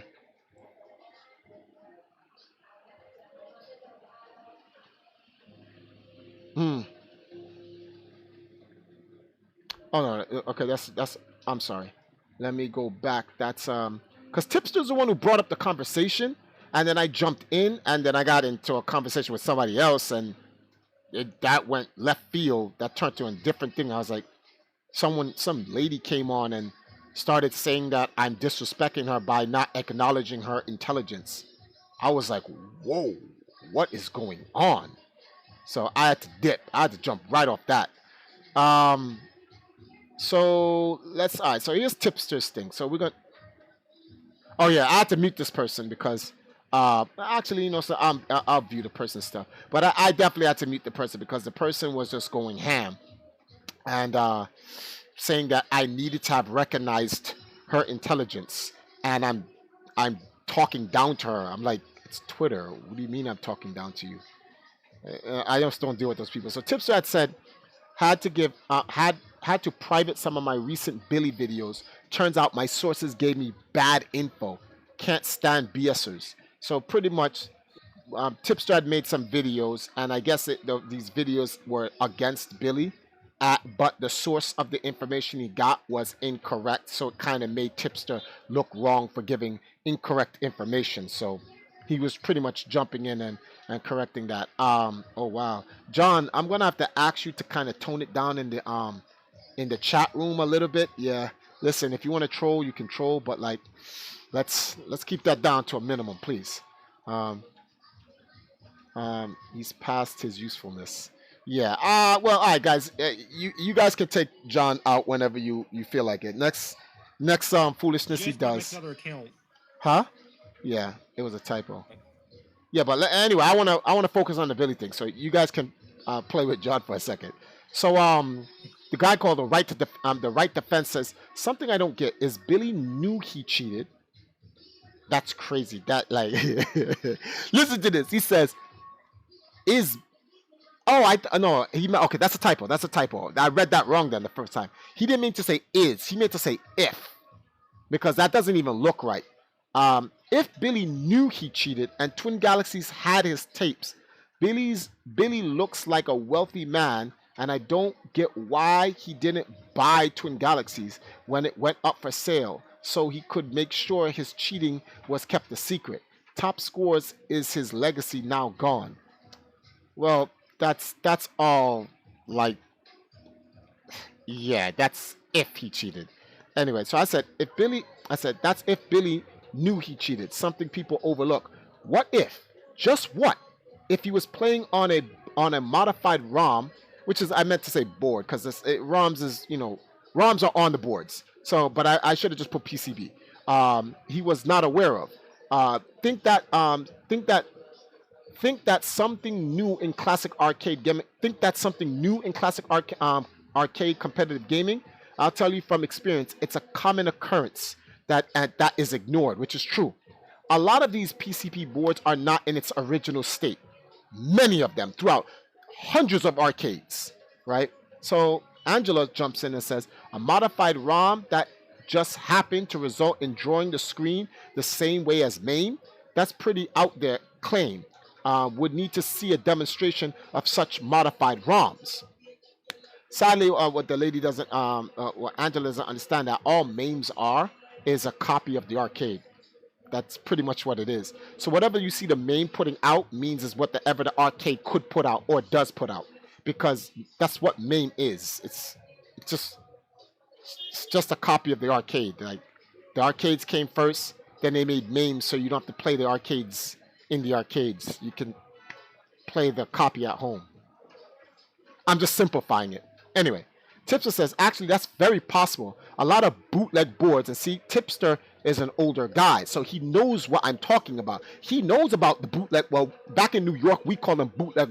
A: Oh no, okay, that's I'm sorry. Let me go back. That's because Tipster's the one who brought up the conversation, and then I jumped in, and then I got into a conversation with somebody else, and that went left field. That turned to a different thing. I was like, some lady came on and started saying that I'm disrespecting her by not acknowledging her intelligence. I was like, whoa, what is going on? So I had to dip. I had to jump right off that. So all right. So here's Tipster's thing. So we're gonna. Oh yeah, I had to mute this person because actually, so I'll view the person's stuff, but I definitely had to mute the person because the person was just going ham and saying that I needed to have recognized her intelligence, and I'm talking down to her. I'm like, it's Twitter. What do you mean I'm talking down to you? I just don't deal with those people. So Tipster had said had to private some of my recent Billy videos. Turns out my sources gave me bad info. Can't stand BSers. So pretty much, Tipster had made some videos, and I guess these videos were against Billy, but the source of the information he got was incorrect. So it kind of made Tipster look wrong for giving incorrect information. So he was pretty much jumping in and correcting that. Oh wow, John, I'm gonna have to ask you to kind of tone it down in the chat room a little bit. Yeah, listen, if you want to troll, you can troll, but like, let's keep that down to a minimum, please. He's past his usefulness. Yeah. Well, all right, guys. You guys can take John out whenever you feel like it. Next foolishness he does.
E: Another account.
A: Huh? Yeah, it was a typo. Yeah, but anyway, I wanna focus on the Billy thing. So you guys can play with John for a second. So the guy called the right defense says something I don't get is Billy knew he cheated. That's crazy. That like listen to this. He says okay, that's a typo. That's a typo. I read that wrong then the first time. He didn't mean to say is. He meant to say if, because that doesn't even look right. If Billy knew he cheated and Twin Galaxies had his tapes, Billy looks like a wealthy man, and I don't get why he didn't buy Twin Galaxies when it went up for sale, so he could make sure his cheating was kept a secret. Top Scores is his legacy now gone. Well, that's all like, yeah, that's if he cheated. Anyway, so I said, if Billy, I said, that's if Billy knew he cheated, something people overlook. What if, just what, if he was playing on a modified ROM, which is, I meant to say board, because ROMs is, ROMs are on the boards. So, but I should have just put PCB. He was not aware of. Think that something new in classic arcade gaming. Think that's something new in classic arcade competitive gaming. I'll tell you from experience, it's a common occurrence that is ignored, which is true. A lot of these PCP boards are not in its original state. Many of them throughout hundreds of arcades, right? So Angela jumps in and says, a modified ROM that just happened to result in drawing the screen the same way as MAME. That's pretty out there claim. Would need to see a demonstration of such modified ROMs. Sadly, what the lady doesn't, what Angela doesn't understand, that all MAMEs are is a copy of the arcade. That's pretty much what it is. So whatever you see the MAME putting out means is whatever the arcade could put out or does put out, because that's what MAME is. It's just a copy of the arcade. Like the arcades came first, then they made MAME, so you don't have to play the arcades in the arcades. You can play the copy at home. I'm just simplifying it. Anyway, Tipster says, actually, that's very possible. A lot of bootleg boards, and see, Tipster is an older guy, so he knows what I'm talking about. He knows about the bootleg. Well, back in New York, we call them bootleg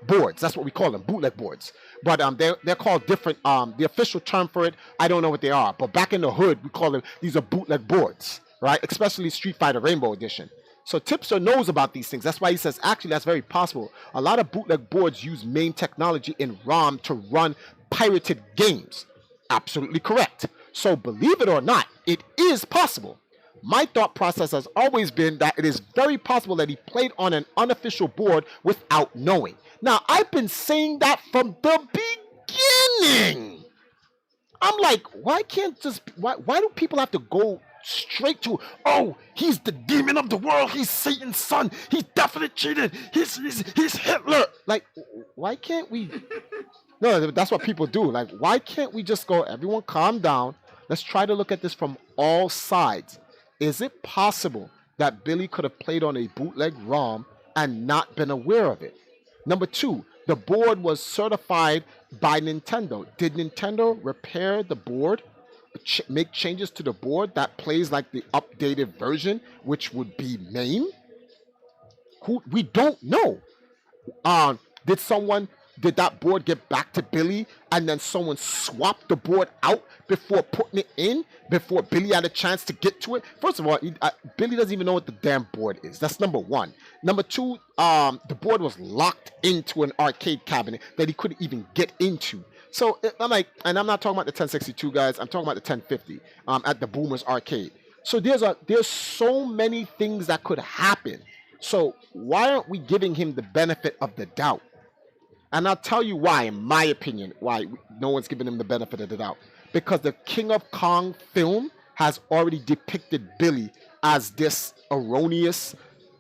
A: boards. That's what we call them, bootleg boards. But they're called different. The official term for it, I don't know what they are. But back in the hood, we call them, these are bootleg boards, right? Especially Street Fighter Rainbow Edition. So Tipster knows about these things. That's why he says, actually, that's very possible. A lot of bootleg boards use MAME technology in ROM to run pirated games. Absolutely correct. So believe it or not, it is possible. My thought process has always been that it is very possible that he played on an unofficial board without knowing. Now, I've been saying that from the beginning. I'm like, why do people have to go straight to, oh, he's the demon of the world, he's Satan's son, he's definitely cheated, he's Hitler. Like, why can't we? No, that's what people do. Like, why can't we just go, everyone calm down, let's try to look at this from all sides. Is it possible that Billy could have played on a bootleg ROM and not been aware of it? Number two, the board was certified by Nintendo. Did Nintendo repair the board, make changes to the board that plays like the updated version, which would be MAME? We don't know. Did that board get back to Billy and then someone swapped the board out before putting it in, before Billy had a chance to get to it? First of all, Billy doesn't even know what the damn board is. That's number one. Number two, the board was locked into an arcade cabinet that he couldn't even get into. So I'm like, and I'm not talking about the 1062 guys, I'm talking about the 1050 at the Boomers arcade. So there's so many things that could happen. So why aren't we giving him the benefit of the doubt? And I'll tell you why, in my opinion, why no one's giving him the benefit of the doubt. Because the King of Kong film has already depicted Billy as this erroneous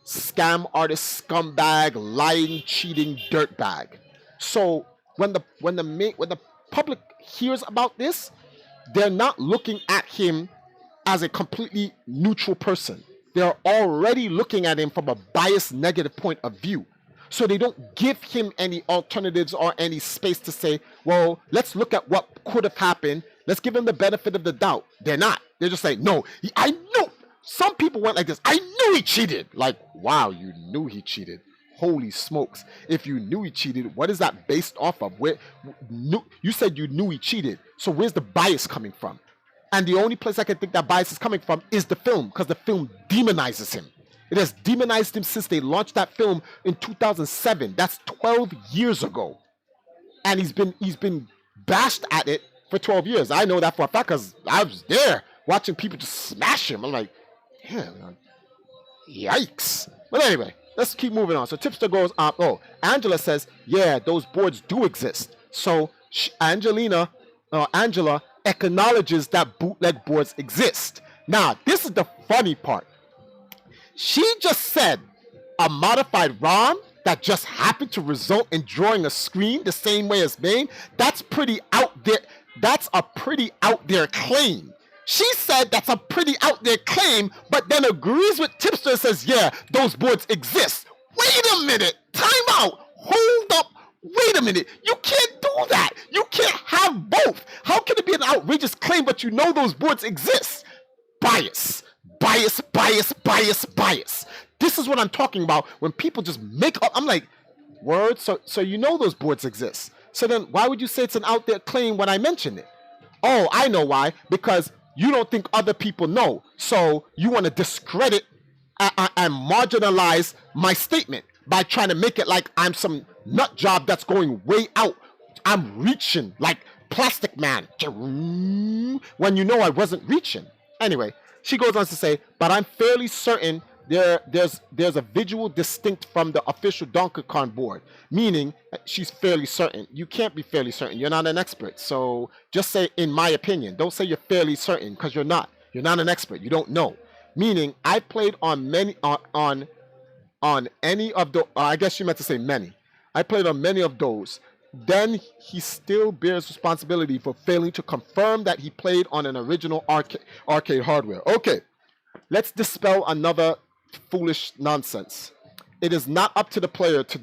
A: scam artist, scumbag, lying, cheating dirtbag. So when the public hears about this, they're not looking at him as a completely neutral person. They're already looking at him from a biased, negative point of view. So they don't give him any alternatives or any space to say, well, let's look at what could have happened. Let's give him the benefit of the doubt. They're not. They're just saying, no, I know. Some people went like this. I knew he cheated. Like, wow, you knew he cheated. Holy smokes. If you knew he cheated, what is that based off of? You said you knew he cheated. So where's the bias coming from? And the only place I can think that bias is coming from is the film, because the film demonizes him. It has demonized him since they launched that film in 2007. That's 12 years ago. And he's been bashed at it for 12 years. I know that for a fact because I was there watching people just smash him. I'm like, damn, yikes. But anyway, let's keep moving on. So Tipster goes, Angela says, yeah, those boards do exist. So Angela acknowledges that bootleg boards exist. Now, this is the funny part. She just said a modified ROM that just happened to result in drawing a screen the same way as MAME. That's pretty out there. That's a pretty out there claim. She said that's a pretty out there claim, but then agrees with Tipster and says, yeah, those boards exist. Wait a minute. Time out. Hold up. Wait a minute. You can't do that. You can't have both. How can it be an outrageous claim, but you know those boards exist? Bias. Bias, bias, bias, bias. This is what I'm talking about when people just make up. I'm like, word? So you know those boards exist. So then why would you say it's an out there claim when I mention it? Oh, I know why. Because you don't think other people know. So you want to discredit and marginalize my statement by trying to make it like I'm some nut job that's going way out. I'm reaching like Plastic Man when you know I wasn't reaching. Anyway, she goes on to say, but I'm fairly certain there's a visual distinct from the official Donkey Kong board, meaning she's fairly certain. You can't be fairly certain. You're not an expert. So just say, in my opinion. Don't say you're fairly certain, because you're not. You're not an expert. You don't know. Meaning, I played on many on any of the. I guess you meant to say many. I played on many of those. Then he still bears responsibility for failing to confirm that he played on an original arcade hardware. Okay, let's dispel another foolish nonsense. It is not up to the player it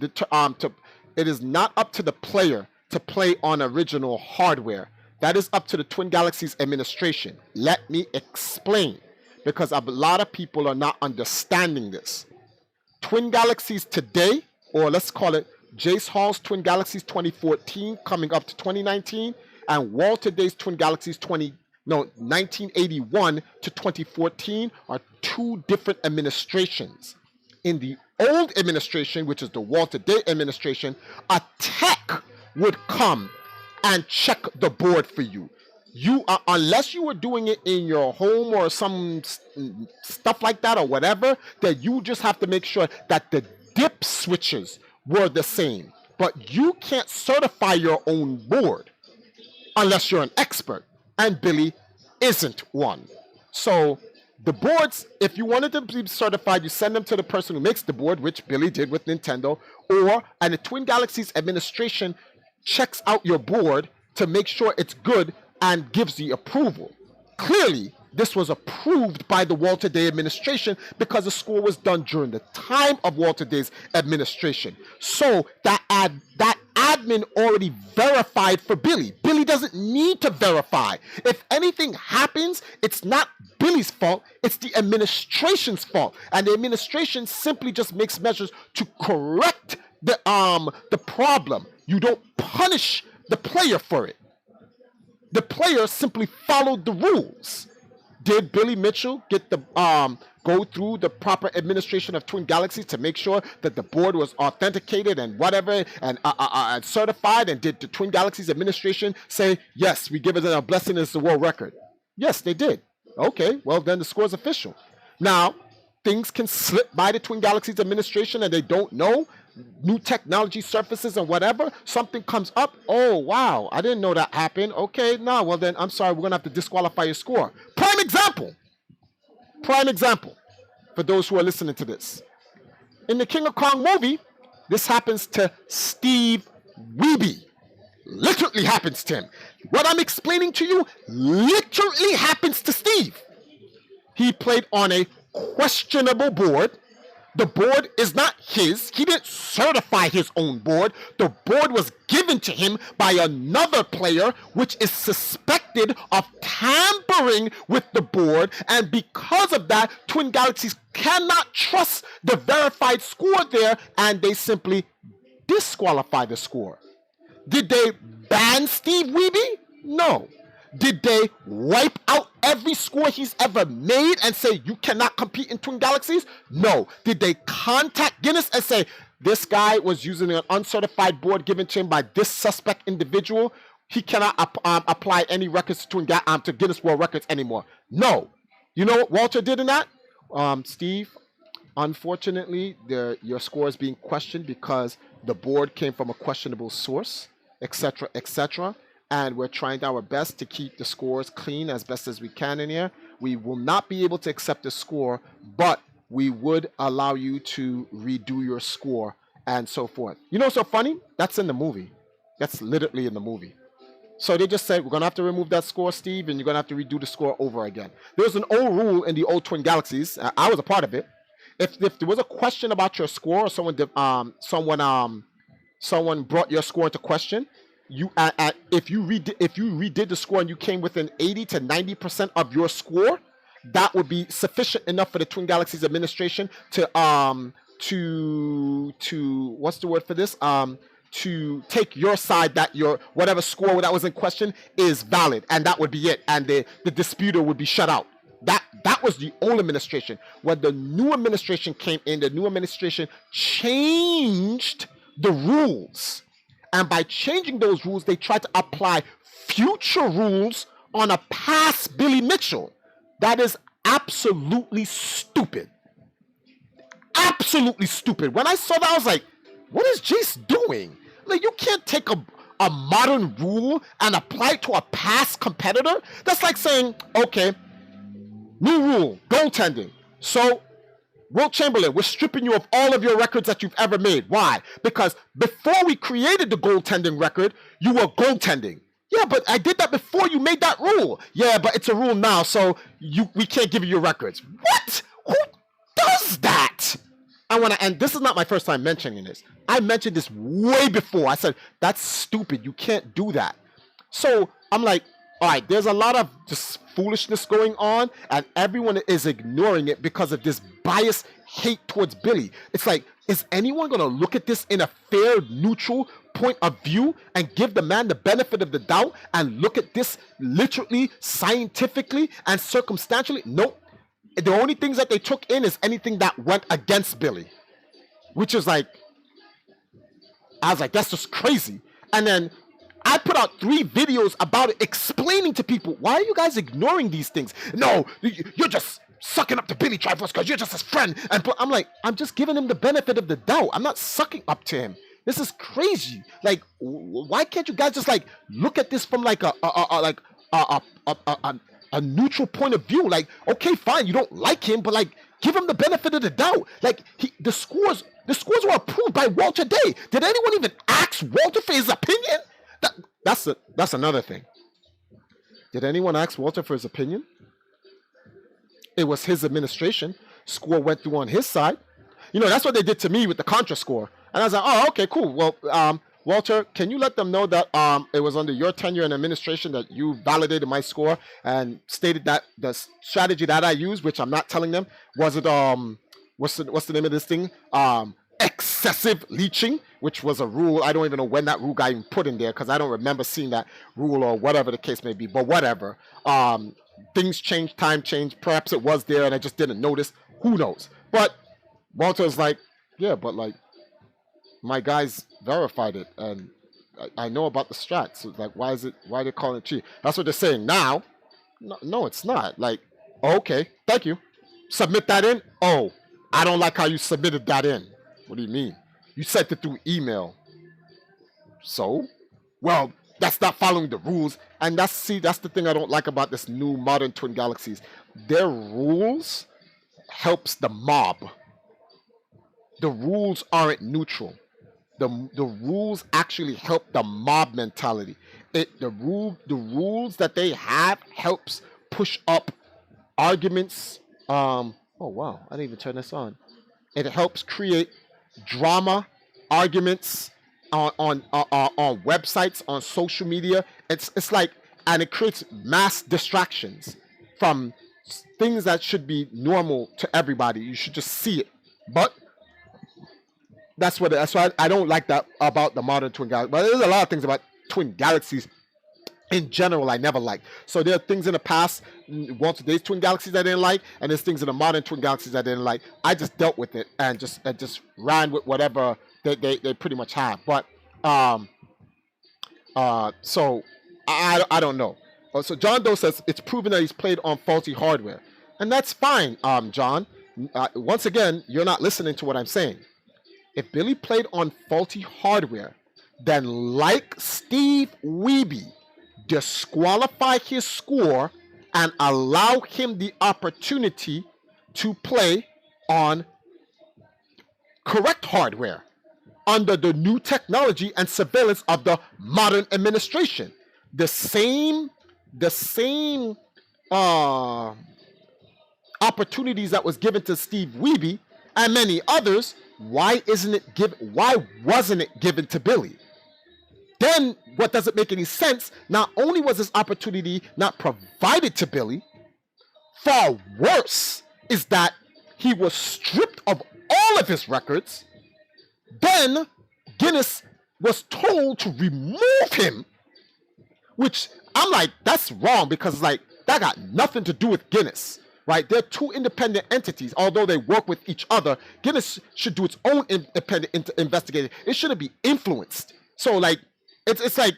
A: is not up to the player to play on original hardware. That is up to the Twin Galaxies administration. Let me explain, because a lot of people are not understanding this. Twin Galaxies today, or let's call it Jace Hall's Twin Galaxies 2014 coming up to 2019, and Walter Day's Twin Galaxies 1981 to 2014 are two different administrations. In the old administration, which is the Walter Day administration, a tech would come and check the board for you. You unless you were doing it in your home or some stuff like that or whatever, that you just have to make sure that the dip switches were the same. But you can't certify your own board unless you're an expert, and Billy isn't one. So the boards, if you wanted to be certified, you send them to the person who makes the board, which Billy did with Nintendo, and the Twin Galaxies administration checks out your board to make sure it's good and gives the approval. Clearly, this was approved by the Walter Day administration because the score was done during the time of Walter Day's administration. So that admin already verified for Billy. Billy doesn't need to verify. If anything happens, it's not Billy's fault, it's the administration's fault. And the administration simply just makes measures to correct the problem. You don't punish the player for it. The player simply followed the rules. Did Billy Mitchell get the go through the proper administration of Twin Galaxies to make sure that the board was authenticated and whatever and certified? And did the Twin Galaxies administration say, yes, we give it a blessing as the world record? Yes, they did. Okay, well then the score's official. Now, things can slip by the Twin Galaxies administration and they don't know. New technology surfaces and whatever, something comes up. Oh, wow, I didn't know that happened. Okay, no, well then, I'm sorry, we're going to have to disqualify your score. Prime example for those who are listening to this. In the King of Kong movie, this happens to Steve Wiebe. Literally happens to him. What I'm explaining to you literally happens to Steve. He played on a questionable board. The board is not his. He didn't certify his own board. The board was given to him by another player, which is suspected of tampering with the board. And because of that, Twin Galaxies cannot trust the verified score there, and they simply disqualify the score. Did they ban Steve Wiebe? No. Did they wipe out every score he's ever made and say, you cannot compete in Twin Galaxies? No. Did they contact Guinness and say, this guy was using an uncertified board given to him by this suspect individual? He cannot apply any records to Guinness World Records anymore. No. You know what Walter did in that? Steve, unfortunately, your score is being questioned because the board came from a questionable source, etc., etc., and we're trying our best to keep the scores clean as best as we can in here. We will not be able to accept the score, but we would allow you to redo your score and so forth. You know what's so funny? That's in the movie. That's literally in the movie. So they just said, we're going to have to remove that score, Steve, and you're going to have to redo the score over again. There was an old rule in the old Twin Galaxies. I was a part of it. If there was a question about your score, or someone brought your score into question, if you redid the score and you came within 80 to 90% of your score, that would be sufficient enough for the Twin Galaxies administration to what's the word for this? To take your side, that your whatever score that was in question is valid, and that would be it, and the disputer would be shut out. That was the old administration. When the new administration came in, the new administration changed the rules, and by changing those rules, they tried to apply future rules on a past Billy Mitchell. That is absolutely stupid. Absolutely stupid. When I saw that, I was like, what is Jace doing? Like, you can't take a modern rule and apply it to a past competitor. That's like saying, okay, new rule, goaltending. So, Wilt Chamberlain, we're stripping you of all of your records that you've ever made. Why? Because before we created the goaltending record, you were goaltending. Yeah, but I did that before you made that rule. Yeah, but it's a rule now, so we can't give you your records. What? Who does that? And this is not my first time mentioning this. I mentioned this way before. I said, that's stupid. You can't do that. So I'm like, all right, there's a lot of just foolishness going on, and everyone is ignoring it because of this biased hate towards Billy. It's like, is anyone going to look at this in a fair, neutral point of view and give the man the benefit of the doubt and look at this literally, scientifically, and circumstantially? Nope. The only things that they took in is anything that went against Billy, which is like, I was like, that's just crazy. And then I put out 3 videos about it, explaining to people, why are you guys ignoring these things? No, you're just sucking up to Billy Triforce because you're just his friend. And I'm like, I'm just giving him the benefit of the doubt. I'm not sucking up to him. This is crazy. Like, why can't you guys just like look at this from like a neutral point of view? Like, okay, fine, you don't like him, but like, give him the benefit of the doubt. Like, the scores were approved by Walter Day. Did anyone even ask Walter for his opinion? That's another thing. Did anyone ask Walter for his opinion? It was his administration. Score went through on his side. You know, that's what they did to me with the Contra score. And I was like, oh, okay, cool. Well, Walter, can you let them know that it was under your tenure and administration that you validated my score and stated that the strategy that I used, which I'm not telling them, was it what's the name of this thing? Excessive leeching, which was a rule. I don't even know when that rule got even put in there because I don't remember seeing that rule or whatever the case may be. But whatever. Things change, time change. Perhaps it was there and I just didn't notice. Who knows? But Walter's like, yeah, but like, my guys verified it and I know about the strats. So like, why are they calling it cheat? That's what they're saying now. No, it's not. Like, okay, thank you. Submit that in. Oh, I don't like how you submitted that in. What do you mean? You sent it through email. So? Well, that's not following the rules. And that's the thing I don't like about this new modern Twin Galaxies. Their rules helps the mob. The rules aren't neutral. The rules actually help the mob mentality. The rules that they have helps push up arguments. Oh wow, I didn't even turn this on. It helps create drama, arguments on websites, on social media. It's like, and it creates mass distractions from things that should be normal to everybody. You should just see it, but that's why I don't like that about the modern Twin Galaxies. But there's a lot of things about Twin Galaxies in general I never liked. So there are things in the past, Walter Day's Twin Galaxies I didn't like, and there's things in the modern Twin Galaxies I didn't like. I just dealt with it and just ran with whatever they pretty much have. But so I don't know. So John Doe says it's proven that he's played on faulty hardware, and that's fine, John. Once again, you're not listening to what I'm saying. If Billy played on faulty hardware, then like Steve Wiebe, disqualify his score and allow him the opportunity to play on correct hardware under the new technology and surveillance of the modern administration. the same uh, opportunities that was given to Steve Wiebe and many others, why wasn't it given to Billy? Then what doesn't make any sense, not only was this opportunity not provided to Billy, far worse is that he was stripped of all of his records. Then Guinness was told to remove him, which I'm like, that's wrong, because like that got nothing to do with Guinness, right? They're two independent entities, although they work with each other. Guinness should do its own independent investigation. It shouldn't be influenced. So like, it's like,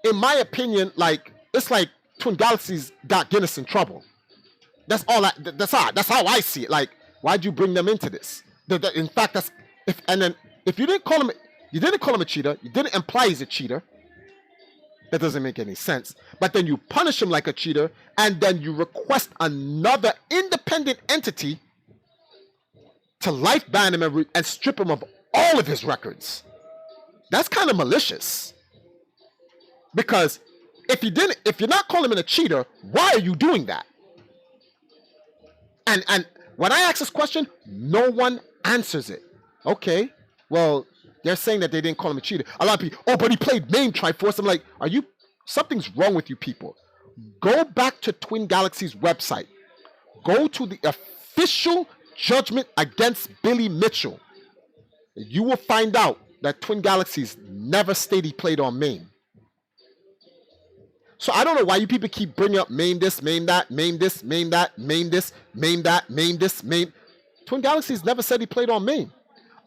A: in my opinion, like it's like Twin Galaxies got Guinness in trouble. That's all. That's how I see it. Like, why'd you bring them into this? In fact, if you didn't call him a cheater, you didn't imply he's a cheater. That doesn't make any sense. But then you punish him like a cheater, and then you request another independent entity to life ban him and strip him of all of his records. That's kind of malicious. Because if you're not calling him a cheater, why are you doing that? And when I ask this question, no one answers it. Okay, well, they're saying that they didn't call him a cheater. A lot of people, oh, but he played MAME Triforce. I'm like, something's wrong with you people. Go back to Twin Galaxy's website. Go to the official judgment against Billy Mitchell. You will find out that Twin Galaxies never stated he played on MAME. So I don't know why you people keep bringing up MAME this, MAME that, MAME this, MAME that, MAME this, MAME that, MAME this, MAME. Twin Galaxies never said he played on MAME.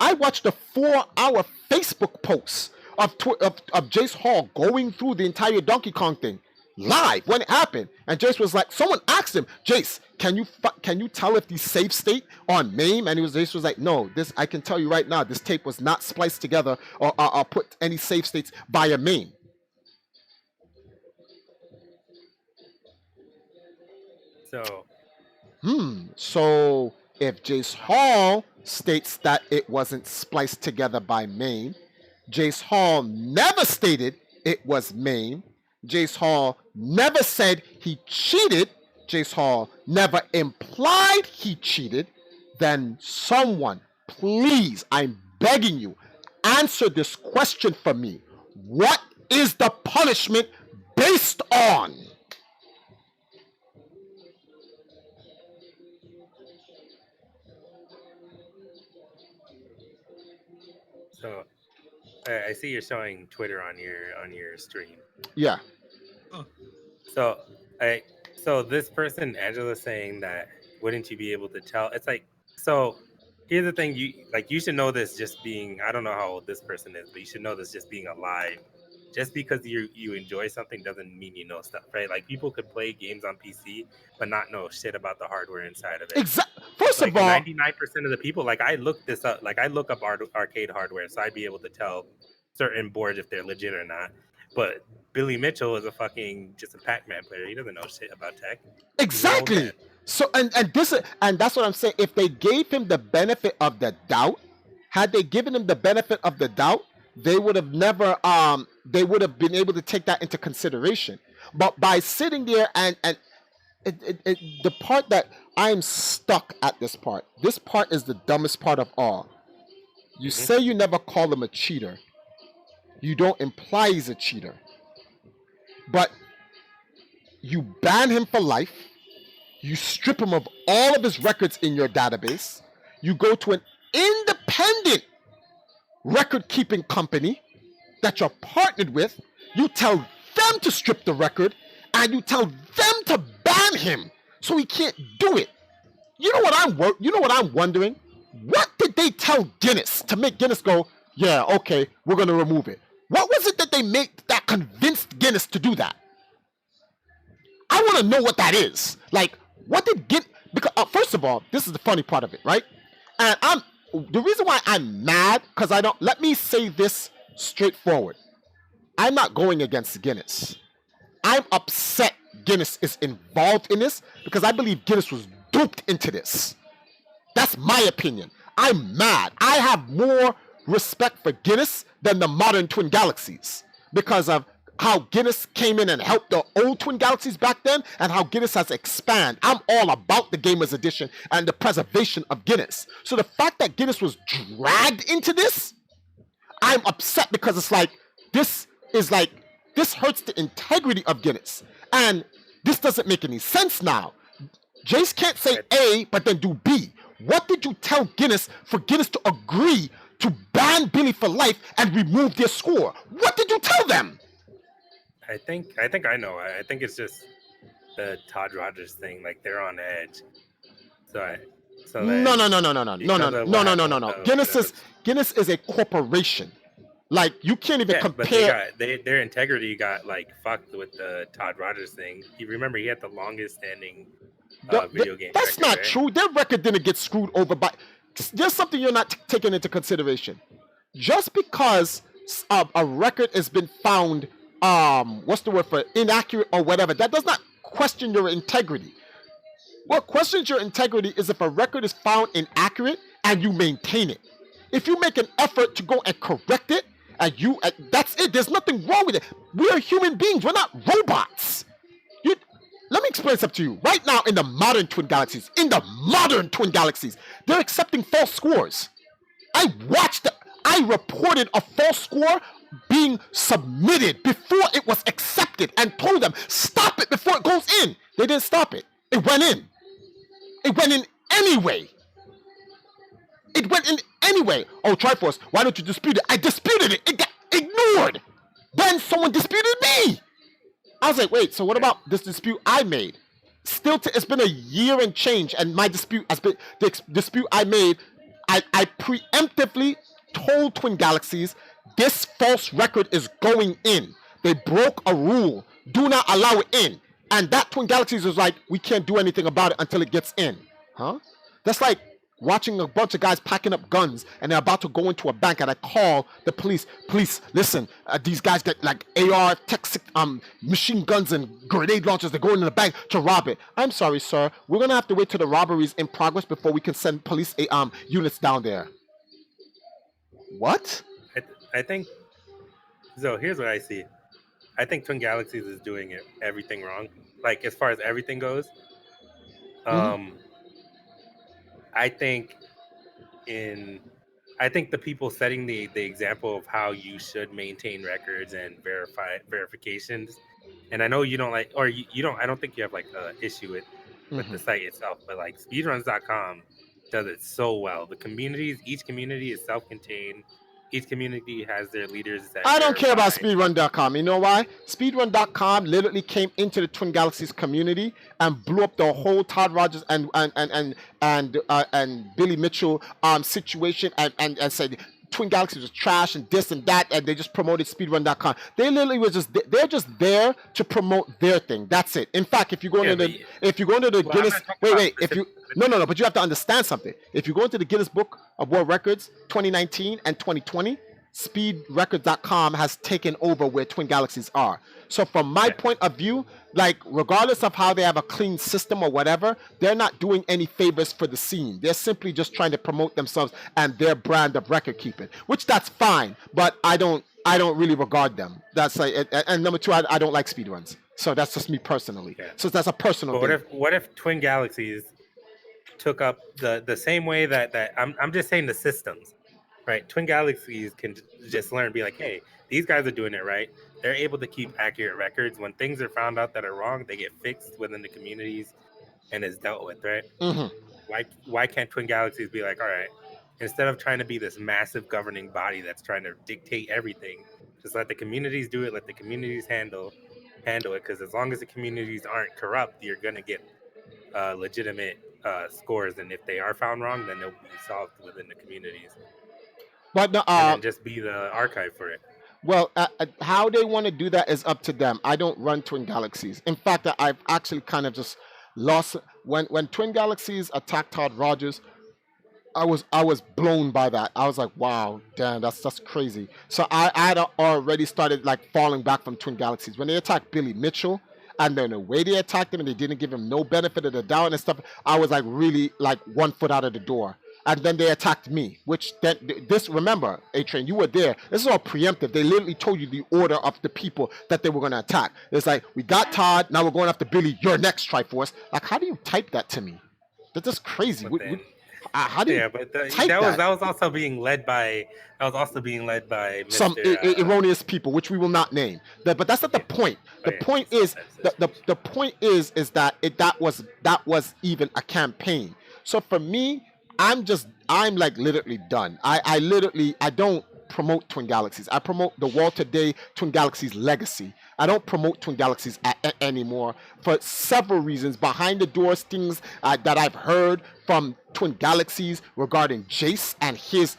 A: I watched a 4-hour Facebook post of Jace Hall going through the entire Donkey Kong thing live when it happened, and Jace was like, someone asked him, Jace, can you tell if the save state on MAME? And Jace was like, no, I can tell you right now, this tape was not spliced together or put any save states via MAME. So if Jace Hall states that it wasn't spliced together by MAME, Jace Hall never stated it was MAME, Jace Hall never said he cheated, Jace Hall never implied he cheated, then someone, please, I'm begging you, answer this question for me. What is the punishment based on?
G: So, I see you're showing Twitter on your stream.
A: Yeah.
G: So this person, Angela, saying that wouldn't you be able to tell? It's like, so here's the thing, you should know this just being, I don't know how old this person is, but you should know this just being alive. Just because you enjoy something doesn't mean you know stuff, right? Like people could play games on PC but not know shit about the hardware inside of it.
A: Exactly. First
G: like
A: of all,
G: 99% of the people, like I looked this up, like I look up arcade hardware, so I'd be able to tell certain boards if they're legit or not. But Billy Mitchell is just a Pac-Man player. He doesn't know shit about tech.
A: Exactly. So and that's what I'm saying. If they gave him the benefit of the doubt, had they given him the benefit of the doubt, they would have never they would have been able to take that into consideration. But by sitting there and the part that I'm stuck at, this part is the dumbest part of all. You say you never call him a cheater. You don't imply he's a cheater. But you ban him for life. You strip him of all of his records in your database. You go to an independent record-keeping company that you're partnered with. You tell them to strip the record, and you tell them to ban him so he can't do it. You know what I'm wondering? What did they tell Guinness to make Guinness go, yeah, okay, we're going to remove it? What was it that they made that convinced Guinness to do that? I want to know what that is. Like, what did Guinness... Because, first of all, this is the funny part of it, right? And the reason why I'm mad, because let me say this straightforward. I'm not going against Guinness. I'm upset Guinness is involved in this because I believe Guinness was duped into this. That's my opinion. I'm mad. I have more respect for Guinness than the modern Twin Galaxies because of how Guinness came in and helped the old Twin Galaxies back then, and how Guinness has expanded. I'm all about the Gamers Edition and the preservation of Guinness. So the fact that Guinness was dragged into this, I'm upset, because it's like this hurts the integrity of Guinness, and this doesn't make any sense now. Jace can't say A but then do B. What did you tell Guinness for Guinness to agree to ban Billy for life and remove their score? What did you tell them?
G: I think I know. I think it's just the Todd Rogers thing. Like, they're on edge. No. Guinness is a corporation. Like, you can't even compare. But their integrity got like fucked with the Todd Rogers thing. You remember he had the longest standing video game.
A: That's
G: record,
A: not
G: right?
A: true. Their record didn't get screwed over by. There's something you're not taking into consideration. Just because a record has been found, what's the word for it? Inaccurate or whatever, that does not question your integrity. What questions your integrity is if a record is found inaccurate and you maintain it. If you make an effort to go and correct it, that's it. There's nothing wrong with it. We are human beings. We're not robots. Let me explain something to you. Right now, in the modern Twin Galaxies, they're accepting false scores. I reported a false score being submitted before it was accepted and told them, stop it before it goes in. They didn't stop it. It went in. It went in anyway. Oh, Triforce, why don't you dispute it? I disputed it. It got ignored. Then someone disputed me. I was like, wait, so what about this dispute I made? It's been a year and change, and my dispute has been the dispute I made. I preemptively told Twin Galaxies this false record is going in. They broke a rule. Do not allow it in. And that Twin Galaxies was like, we can't do anything about it until it gets in. Huh? That's like watching a bunch of guys packing up guns and they're about to go into a bank, and I call the police. Police, listen, these guys get like AR, machine guns and grenade launchers. They're going in the bank to rob it. I'm sorry, sir. We're going to have to wait till the robbery's in progress before we can send police units down there. What?
G: I think, so here's what I see. I think Twin Galaxies is doing everything wrong. Like, as far as everything goes. I think the people setting the example of how you should maintain records and verifications, and I know you don't like, or you don't, I don't think you have like an issue with the site itself, but like speedruns.com does it so well. The communities, each community is self-contained. Each community has their leaders.
A: I don't care about speedrun.com. You know why? Speedrun.com literally came into the Twin Galaxies community and blew up the whole Todd Rogers and Billy Mitchell situation and said Twin Galaxies was trash and this and that, and they just promoted speedrun.com. They literally was they're just there to promote their thing. That's it. In fact, if you go into the Guinness, but you have to understand something. If you go into the Guinness Book of World Records 2019 and 2020, speedrecords.com has taken over where Twin Galaxies are. So from my point of view, like, regardless of how they have a clean system or whatever, they're not doing any favors for the scene. They're simply just trying to promote themselves and their brand of record keeping, which that's fine, but I don't really regard them. That's like, and number two, I don't like speedruns. So that's just me personally. Yeah. So that's a personal thing.
G: What if Twin Galaxies took up the same way that I'm just saying the systems, right? Twin Galaxies can just learn, be like, hey, these guys are doing it right. They're able to keep accurate records. When things are found out that are wrong, they get fixed within the communities and is dealt with, right? Why can't Twin Galaxies be like, all right, instead of trying to be this massive governing body that's trying to dictate everything, just let the communities do it, let the communities handle it, because as long as the communities aren't corrupt, you're going to get legitimate scores, and if they are found wrong, then they'll be solved within the communities. But and then just be the archive for it.
A: Well, how they want to do that is up to them. I don't run Twin Galaxies. In fact, I've actually kind of just lost when Twin Galaxies attacked Todd Rogers. I was blown by that. I was like, wow, damn, that's crazy. So I had already started like falling back from Twin Galaxies when they attacked Billy Mitchell. And then the way they attacked him and they didn't give him no benefit of the doubt and stuff, I was like really like 1 foot out of the door. and then they attacked me. Which then this, remember, A-Train, you were there. This is all preemptive. They literally told you the order of the people that they were going to attack. It's like, we got Todd, now we're going after Billy. You're next, Triforce. Like, how do you type that to me? That's just crazy. How do you
G: but
A: type
G: that was also being led by Mr.
A: some erroneous people, which we will not name. But that's not the point. The point is the point is that that was even a campaign. So for me, I'm like literally done. I don't promote Twin Galaxies. I promote the Walter Day Twin Galaxies legacy. I don't promote Twin Galaxies anymore for several reasons. Behind the doors, things that I've heard from Twin Galaxies regarding Jace and his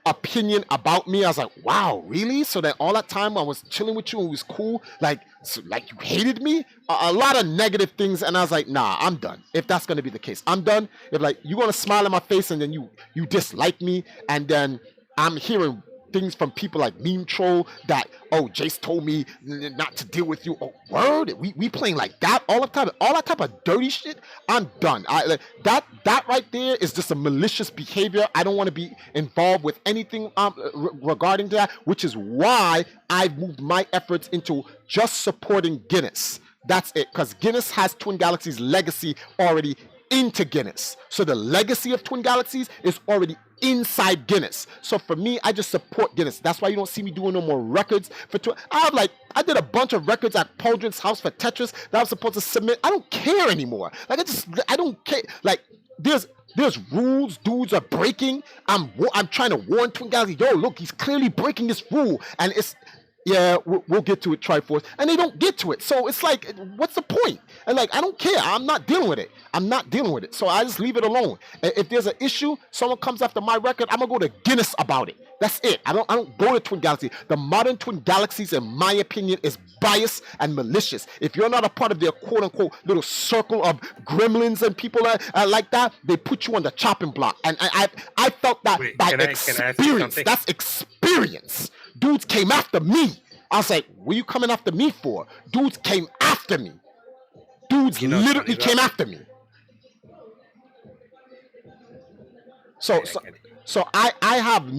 A: opinion about me. I was like, wow, really? So that all that time I was chilling with you and it was cool, like you hated me? A lot of negative things, and I was like, nah, I'm done. If that's gonna be the case, I'm done. If like you're gonna smile in my face and then you dislike me, and then I'm hearing things from people like Meme Troll that, oh, Jace told me not to deal with you. Oh, word? We playing like that all the time? All that type of dirty shit? I'm done. That right there is just a malicious behavior. I don't want to be involved with anything regarding that, which is why I've moved my efforts into just supporting Guinness. That's it, because Guinness has Twin Galaxies legacy already into Guinness. So the legacy of Twin Galaxies is already inside Guinness. So for me, I just support Guinness. That's why you don't see me doing no more records for I did a bunch of records at Pauldron's house for Tetris that I was supposed to submit. I don't care anymore. Like I don't care. Like there's rules dudes are breaking. I'm trying to warn Twin Galaxies, yo, look, he's clearly breaking this rule, and it's yeah, we'll get to it, Triforce. And they don't get to it. So it's like, what's the point? And like, I don't care. I'm not dealing with it. So I just leave it alone. If there's an issue, someone comes after my record, I'm going to go to Guinness about it. That's it. I don't go to Twin Galaxy. The modern Twin Galaxies, in my opinion, is biased and malicious. If you're not a part of their quote-unquote little circle of gremlins and people like that, they put you on the chopping block. And I felt that by experience. That's experience. Dudes came after me. I was like, what are you coming after me for? Dudes came after me. Dudes literally came after me. So I have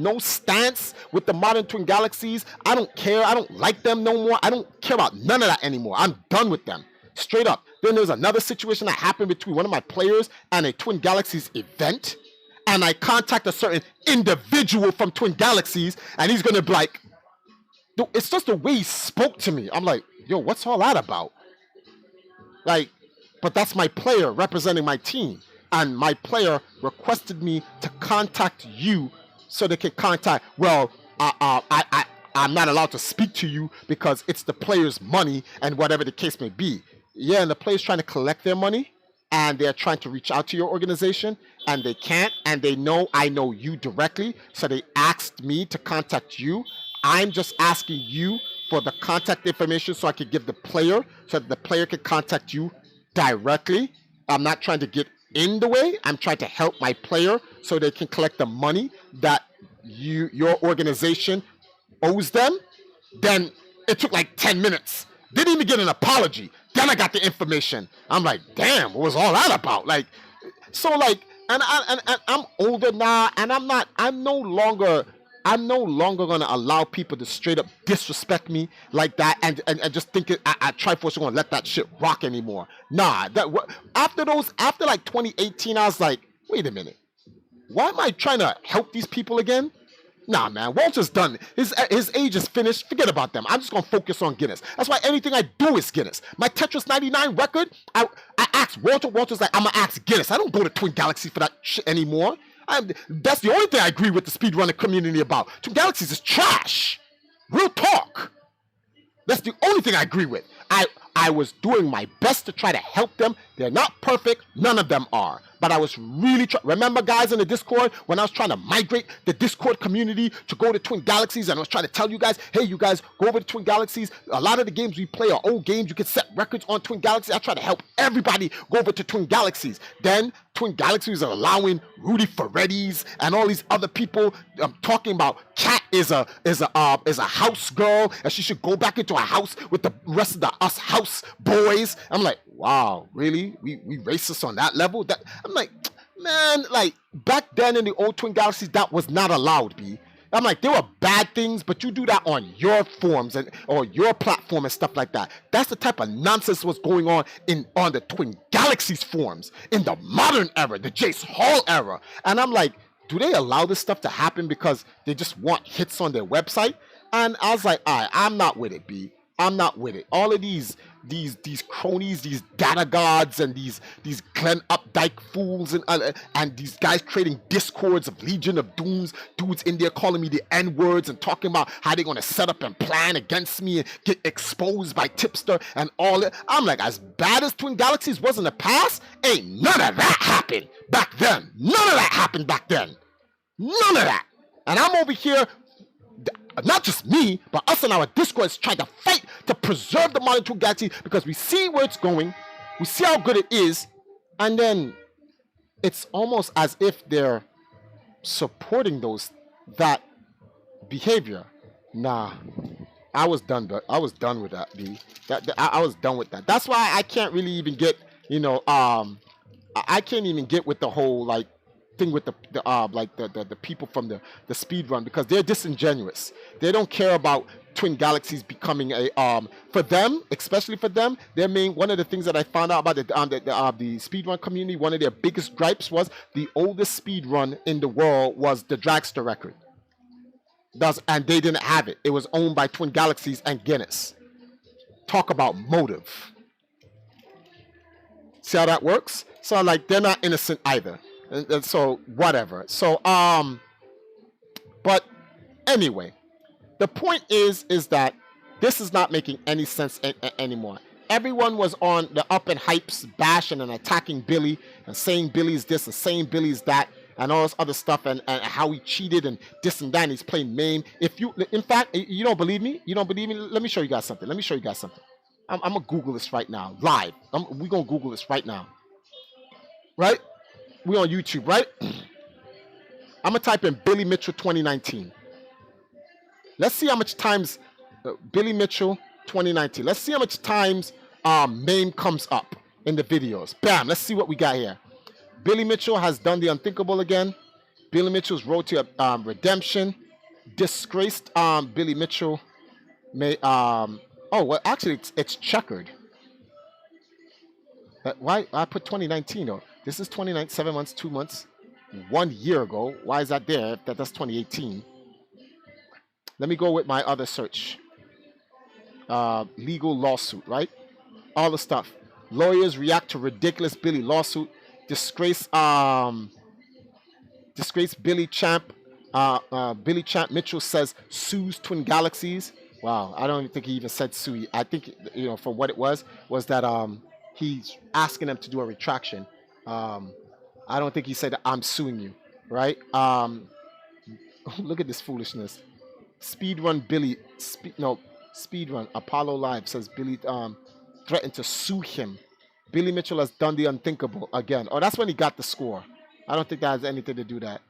A: no stance with the modern Twin Galaxies. I don't care. I don't like them no more. I don't care about none of that anymore. I'm done with them. Straight up. Then there's another situation that happened between one of my players and a Twin Galaxies event. And I contact a certain individual from Twin Galaxies, and he's gonna be like, it's just the way he spoke to me. I'm like, yo, what's all that about? Like, but that's my player representing my team. And my player requested me to contact you so they can contact, well, I'm not allowed to speak to you because it's the player's money and whatever the case may be. Yeah, and the player's trying to collect their money and they're trying to reach out to your organization and they can't, and they know I know you directly, so they asked me to contact you. I'm just asking you for the contact information so I could give the player, so that the player can contact you directly. I'm not trying to get in the way. I'm trying to help my player so they can collect the money that your organization owes them. Then it took like 10 minutes. Didn't even get an apology. Then I got the information. I'm like, damn, what was all that about? Like, so like, and I'm older now, and I'm no longer gonna allow people to straight up disrespect me like that and just think Triforce are gonna let that shit rock anymore. Nah, after like 2018, I was like, wait a minute, why am I trying to help these people again? Nah, man, Walter's done. His age is finished. Forget about them. I'm just gonna focus on Guinness. That's why anything I do is Guinness. My Tetris 99 record, I asked Walter. Walter's like, I'm gonna ask Guinness. I don't go to Twin Galaxy for that shit anymore. That's the only thing I agree with the speedrunner community about. Twin Galaxies is trash. Real talk. That's the only thing I agree with. I was doing my best to try to help them. They're not perfect. None of them are. But I was really remember, guys, in the Discord, when I was trying to migrate the Discord community to go to Twin Galaxies, and I was trying to tell you guys, hey, you guys, go over to Twin Galaxies. A lot of the games we play are old games. You can set records on Twin Galaxies. I try to help everybody go over to Twin Galaxies. Then Twin Galaxies are allowing Rudy Ferretti's and all these other people talking about Kat is a house girl and she should go back into a house with the rest of the us house boys. I'm like, wow, really? We racist on that level? I'm like, Man, like back then in the old Twin Galaxies, that was not allowed, B. I'm like, there were bad things, but you do that on your forums and or your platform and stuff like that. That's the type of nonsense was going on on the Twin Galaxies forums in the modern era, the Jace Hall era. And I'm like, do they allow this stuff to happen because they just want hits on their website? And I was like, all right, I'm not with it, B. I'm not with it. All of these cronies, these data gods, and these Glenn Updike fools, and these guys creating discords of Legion of Dooms, dudes in there calling me the N words and talking about how they're gonna set up and plan against me and get exposed by Tipster and all that. I'm like, as bad as Twin Galaxies was in the past, ain't none of that happened back then. None of that happened back then. None of that. And I'm over here. Not just me, but us and our Discords trying to fight to preserve the modern Twin Galaxy because we see where it's going, we see how good it is, and then it's almost as if they're supporting that behavior. Nah, I was done with that, B. I was done with that. That's why I can't really even get, I can't even get with the whole like thing with the people from the speed run because they're disingenuous. They don't care about Twin Galaxies becoming a for them, especially for them. One of the things that I found out about the speed run community, one of their biggest gripes was the oldest speed run in the world was the Dragster record. And they didn't have it. It was owned by Twin Galaxies and Guinness. Talk about motive. See how that works? So like they're not innocent either. And so whatever. So but anyway, the point is that this is not making any sense anymore. Everyone was on the up and hypes bashing and attacking Billy and saying Billy's this and saying Billy's that and all this other stuff and how he cheated and this and that and he's playing MAME. In fact, you don't believe me? Let me show you guys something. I'm gonna Google this right now, live. We're gonna Google this right now. Right? We on YouTube, right? I'm gonna type in Billy Mitchell 2019. Let's see how much times Billy Mitchell 2019. Let's see how much times MAME comes up in the videos. Bam, let's see what we got here. Billy Mitchell has done the unthinkable again. Billy Mitchell's road to redemption. Disgraced Billy Mitchell may actually it's checkered. Why I put 2019 though? This is 29, 7 months, 2 months, 1 year ago. Why is that there? That's 2018. Let me go with my other search. Legal lawsuit, right? All the stuff. Lawyers react to ridiculous Billy lawsuit. Disgrace Billy Champ. Billy Champ Mitchell says sues Twin Galaxies. Wow, I don't even think he even said sue. I think from what it was that he's asking them to do a retraction. I don't think he said I'm suing you, right? Look at this foolishness. Speedrun Billy, Speedrun Apollo Live says Billy threatened to sue him. Billy Mitchell has done the unthinkable again. Oh, that's when he got the score. I don't think that has anything to do with that.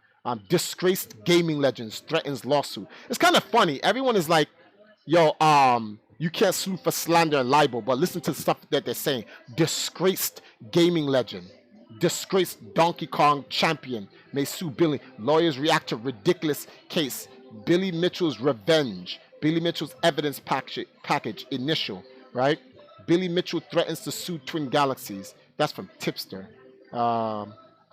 A: Disgraced gaming legends threatens lawsuit. It's kind of funny. Everyone is like, yo, you can't sue for slander and libel, but listen to the stuff that they're saying. Disgraced gaming legend. Disgraced Donkey Kong champion may sue Billy. Lawyers react to ridiculous case. Billy Mitchell's revenge. Billy Mitchell's evidence package initial, right? Billy Mitchell threatens to sue Twin Galaxies. That's from Tipster.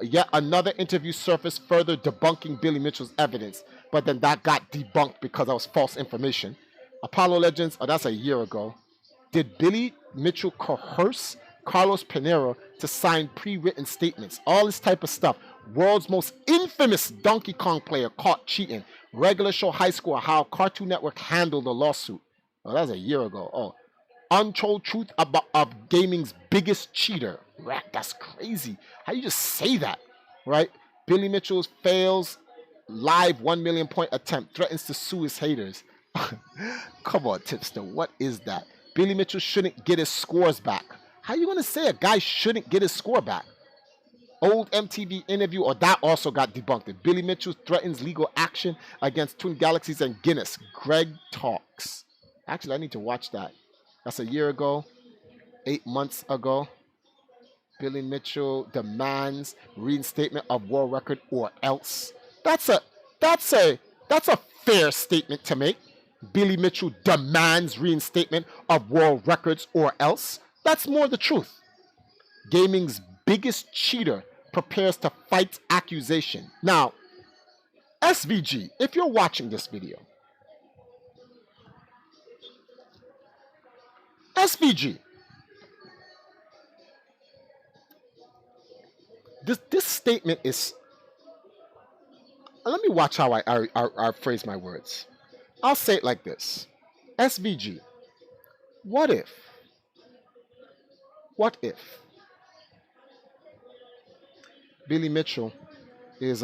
A: Yet another interview surfaced further debunking Billy Mitchell's evidence, but then that got debunked because that was false information. Apollo Legends, that's a year ago. Did Billy Mitchell coerce Carlos Pinero to sign pre-written statements? All this type of stuff. World's most infamous Donkey Kong player caught cheating. Regular show high score, how Cartoon Network handled the lawsuit. Oh, that was a year ago. Oh, untold truth of gaming's biggest cheater. Rat, that's crazy. How you just say that, right? Billy Mitchell fails live 1 million point attempt, threatens to sue his haters. Come on, Tipster, what is that? Billy Mitchell shouldn't get his scores back. How you gonna say a guy shouldn't get his score back? Old MTV interview, or that also got debunked. Billy Mitchell threatens legal action against Twin Galaxies and Guinness. Greg talks. Actually, I need to watch that. That's a year ago, 8 months ago. Billy Mitchell demands reinstatement of world record or else. That's a fair statement to make. Billy Mitchell demands reinstatement of world records or else. That's more the truth. Gaming's biggest cheater prepares to fight accusation. Now, SVG, if you're watching this video, SVG, this statement is, let me watch how I phrase my words. I'll say it like this. SVG, what if Billy Mitchell is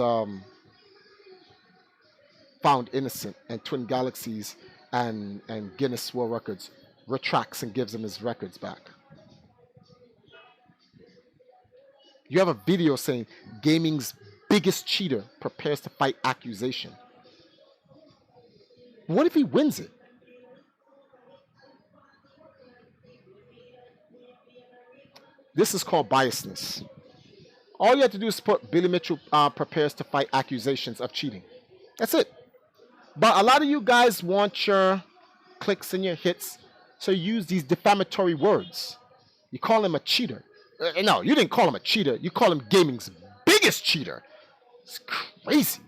A: found innocent and Twin Galaxies and Guinness World Records retracts and gives him his records back? You have a video saying gaming's biggest cheater prepares to fight accusation. What if he wins it? This is called biasness. All you have to do is put Billy Mitchell prepares to fight accusations of cheating. That's it. But a lot of you guys want your clicks and your hits, so you use these defamatory words. You call him a cheater. No, you didn't call him a cheater. You call him gaming's biggest cheater. It's crazy.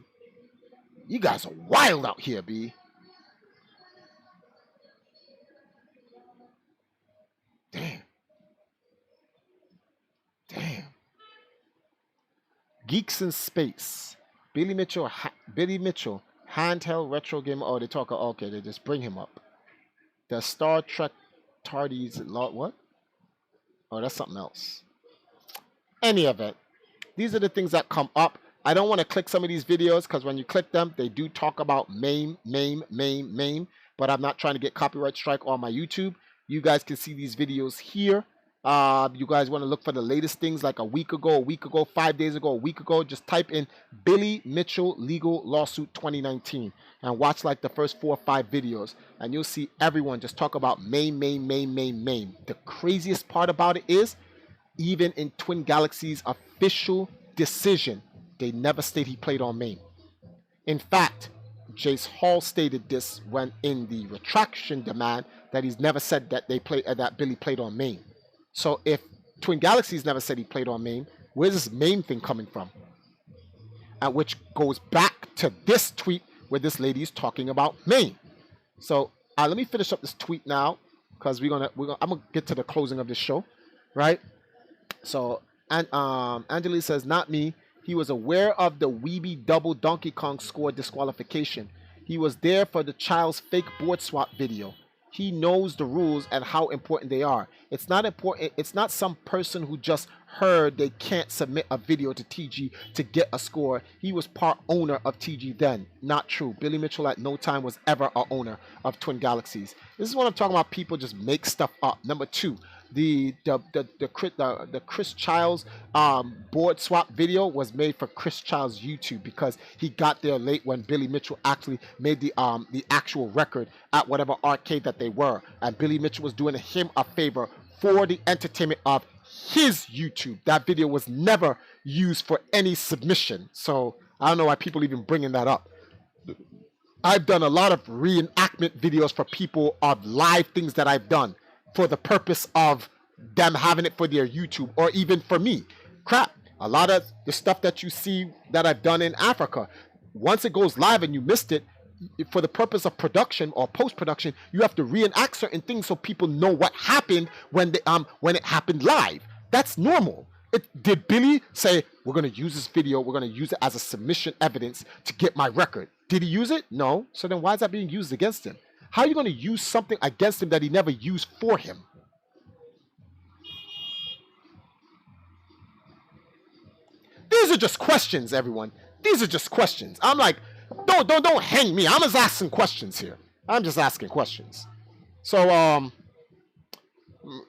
A: You guys are wild out here, B. Damn. Geeks in Space. Billy Mitchell, handheld retro game. Oh, they talk. Okay, they just bring him up. The Star Trek tardies. What? Oh, that's something else. Any event, these are the things that come up. I don't want to click some of these videos because when you click them, they do talk about MAME. But I'm not trying to get copyright strike on my YouTube. You guys can see these videos here. You guys want to look for the latest things like a week ago, 5 days ago, a week ago. Just type in Billy Mitchell legal lawsuit 2019 and watch like the first 4 or 5 videos, and you'll see everyone just talk about MAME. The craziest part about it is, even in Twin Galaxies' official decision, they never state he played on MAME. In fact, Jace Hall stated this when in the retraction demand that he's never said that that Billy played on MAME. So if Twin Galaxies never said he played on MAME, where's this MAME thing coming from? Which goes back to this tweet where this lady is talking about MAME. So let me finish up this tweet now because I'm gonna get to the closing of this show, right? So Angeli says, not me. He was aware of the Weeby double Donkey Kong score disqualification. He was there for the child's fake board swap video. He knows the rules and how important they are. It's not important. It's not some person who just heard they can't submit a video to TG to get a score. He was part owner of TG then. Not true. Billy Mitchell at no time was ever a owner of Twin Galaxies. This is what I'm talking about. People just make stuff up. Number 2. The Chris Childs board swap video was made for Chris Childs' YouTube because he got there late when Billy Mitchell actually made the actual record at whatever arcade that they were, and Billy Mitchell was doing him a favor for the entertainment of his YouTube. That video was never used for any submission, so I don't know why people even bringing that up. I've done a lot of reenactment videos for people of live things that I've done, for the purpose of them having it for their YouTube, or even for me. Crap, a lot of the stuff that you see that I've done in Africa, once it goes live and you missed it, for the purpose of production or post-production, you have to reenact certain things so people know what happened when it happened live. That's normal. Did Billy say, we're going to use this video, we're going to use it as a submission evidence to get my record? Did he use it? No. So then why is that being used against him? How are you going to use something against him that he never used for him? These are just questions, everyone. These are just questions. I'm like, don't hang me. I'm just asking questions here. I'm just asking questions. So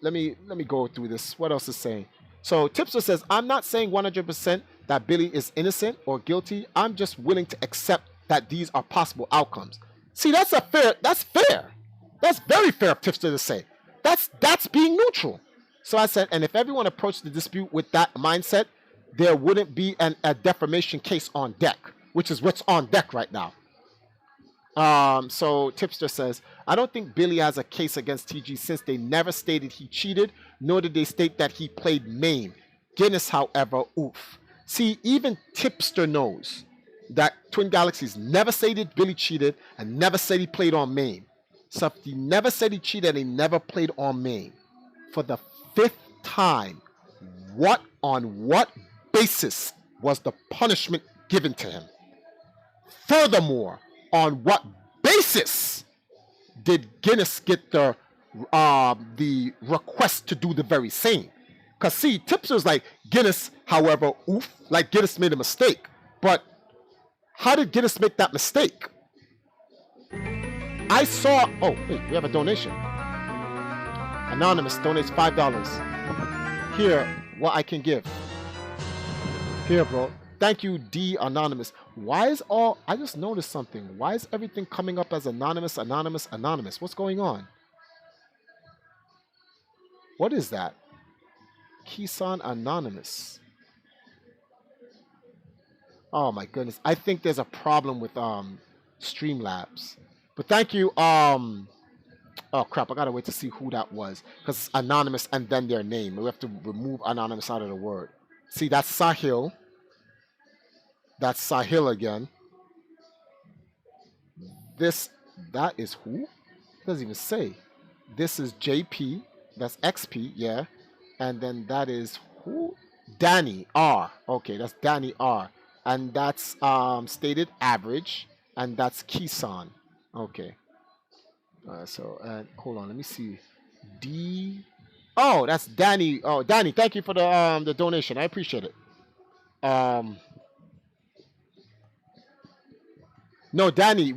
A: let me go through this. What else is saying? So Tipster says, I'm not saying 100% that Billy is innocent or guilty. I'm just willing to accept that these are possible outcomes. See, that's fair. That's very fair of Tipster to say. That's being neutral. So I said, and if everyone approached the dispute with that mindset, there wouldn't be a defamation case on deck, which is what's on deck right now. So Tipster says, I don't think Billy has a case against TG since they never stated he cheated, nor did they state that he played main. Guinness, however, oof. See, even Tipster knows that Twin Galaxies never stated Billy cheated and never said he played on main. So if he never said he cheated and he never played on main, for the 5th time, on what basis was the punishment given to him? Furthermore, on what basis did Guinness get the request to do the very same? Because see, Tipster's like, Guinness, however, oof, like Guinness made a mistake. But how did Guinness make that mistake? I saw, oh, wait, we have a donation. Anonymous donates $5. Here, what I can give. Here, bro. Thank you, D Anonymous. Why is I just noticed something. Why is everything coming up as anonymous, anonymous, anonymous? What's going on? What is that? Kisan Anonymous. Oh my goodness. I think there's a problem with Streamlabs. But thank you. Oh crap, I gotta wait to see who that was. Because it's anonymous and then their name. We have to remove anonymous out of the word. See, that's Sahil. That's Sahil again. That is who? It doesn't even say. This is JP. That's XP, yeah. And then that is who? Danny R. Okay, that's Danny R. And that's stated average. And that's Kisan. Okay. So hold on, let me see. Oh, that's Danny. Oh, Danny, thank you for the donation. I appreciate it. No, Danny,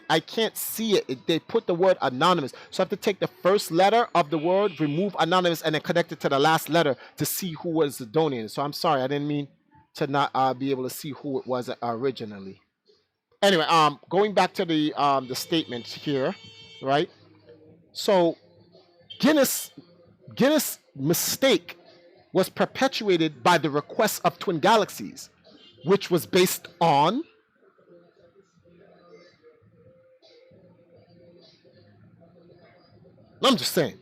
A: I can't see it. They put the word anonymous. So I have to take the first letter of the word, remove anonymous, and then connect it to the last letter to see who was the donator. So I'm sorry, I didn't mean to not be able to see who it was originally. Anyway, going back to the statement here, right? So Guinness mistake was perpetuated by the request of Twin Galaxies, which was based on I'm just saying.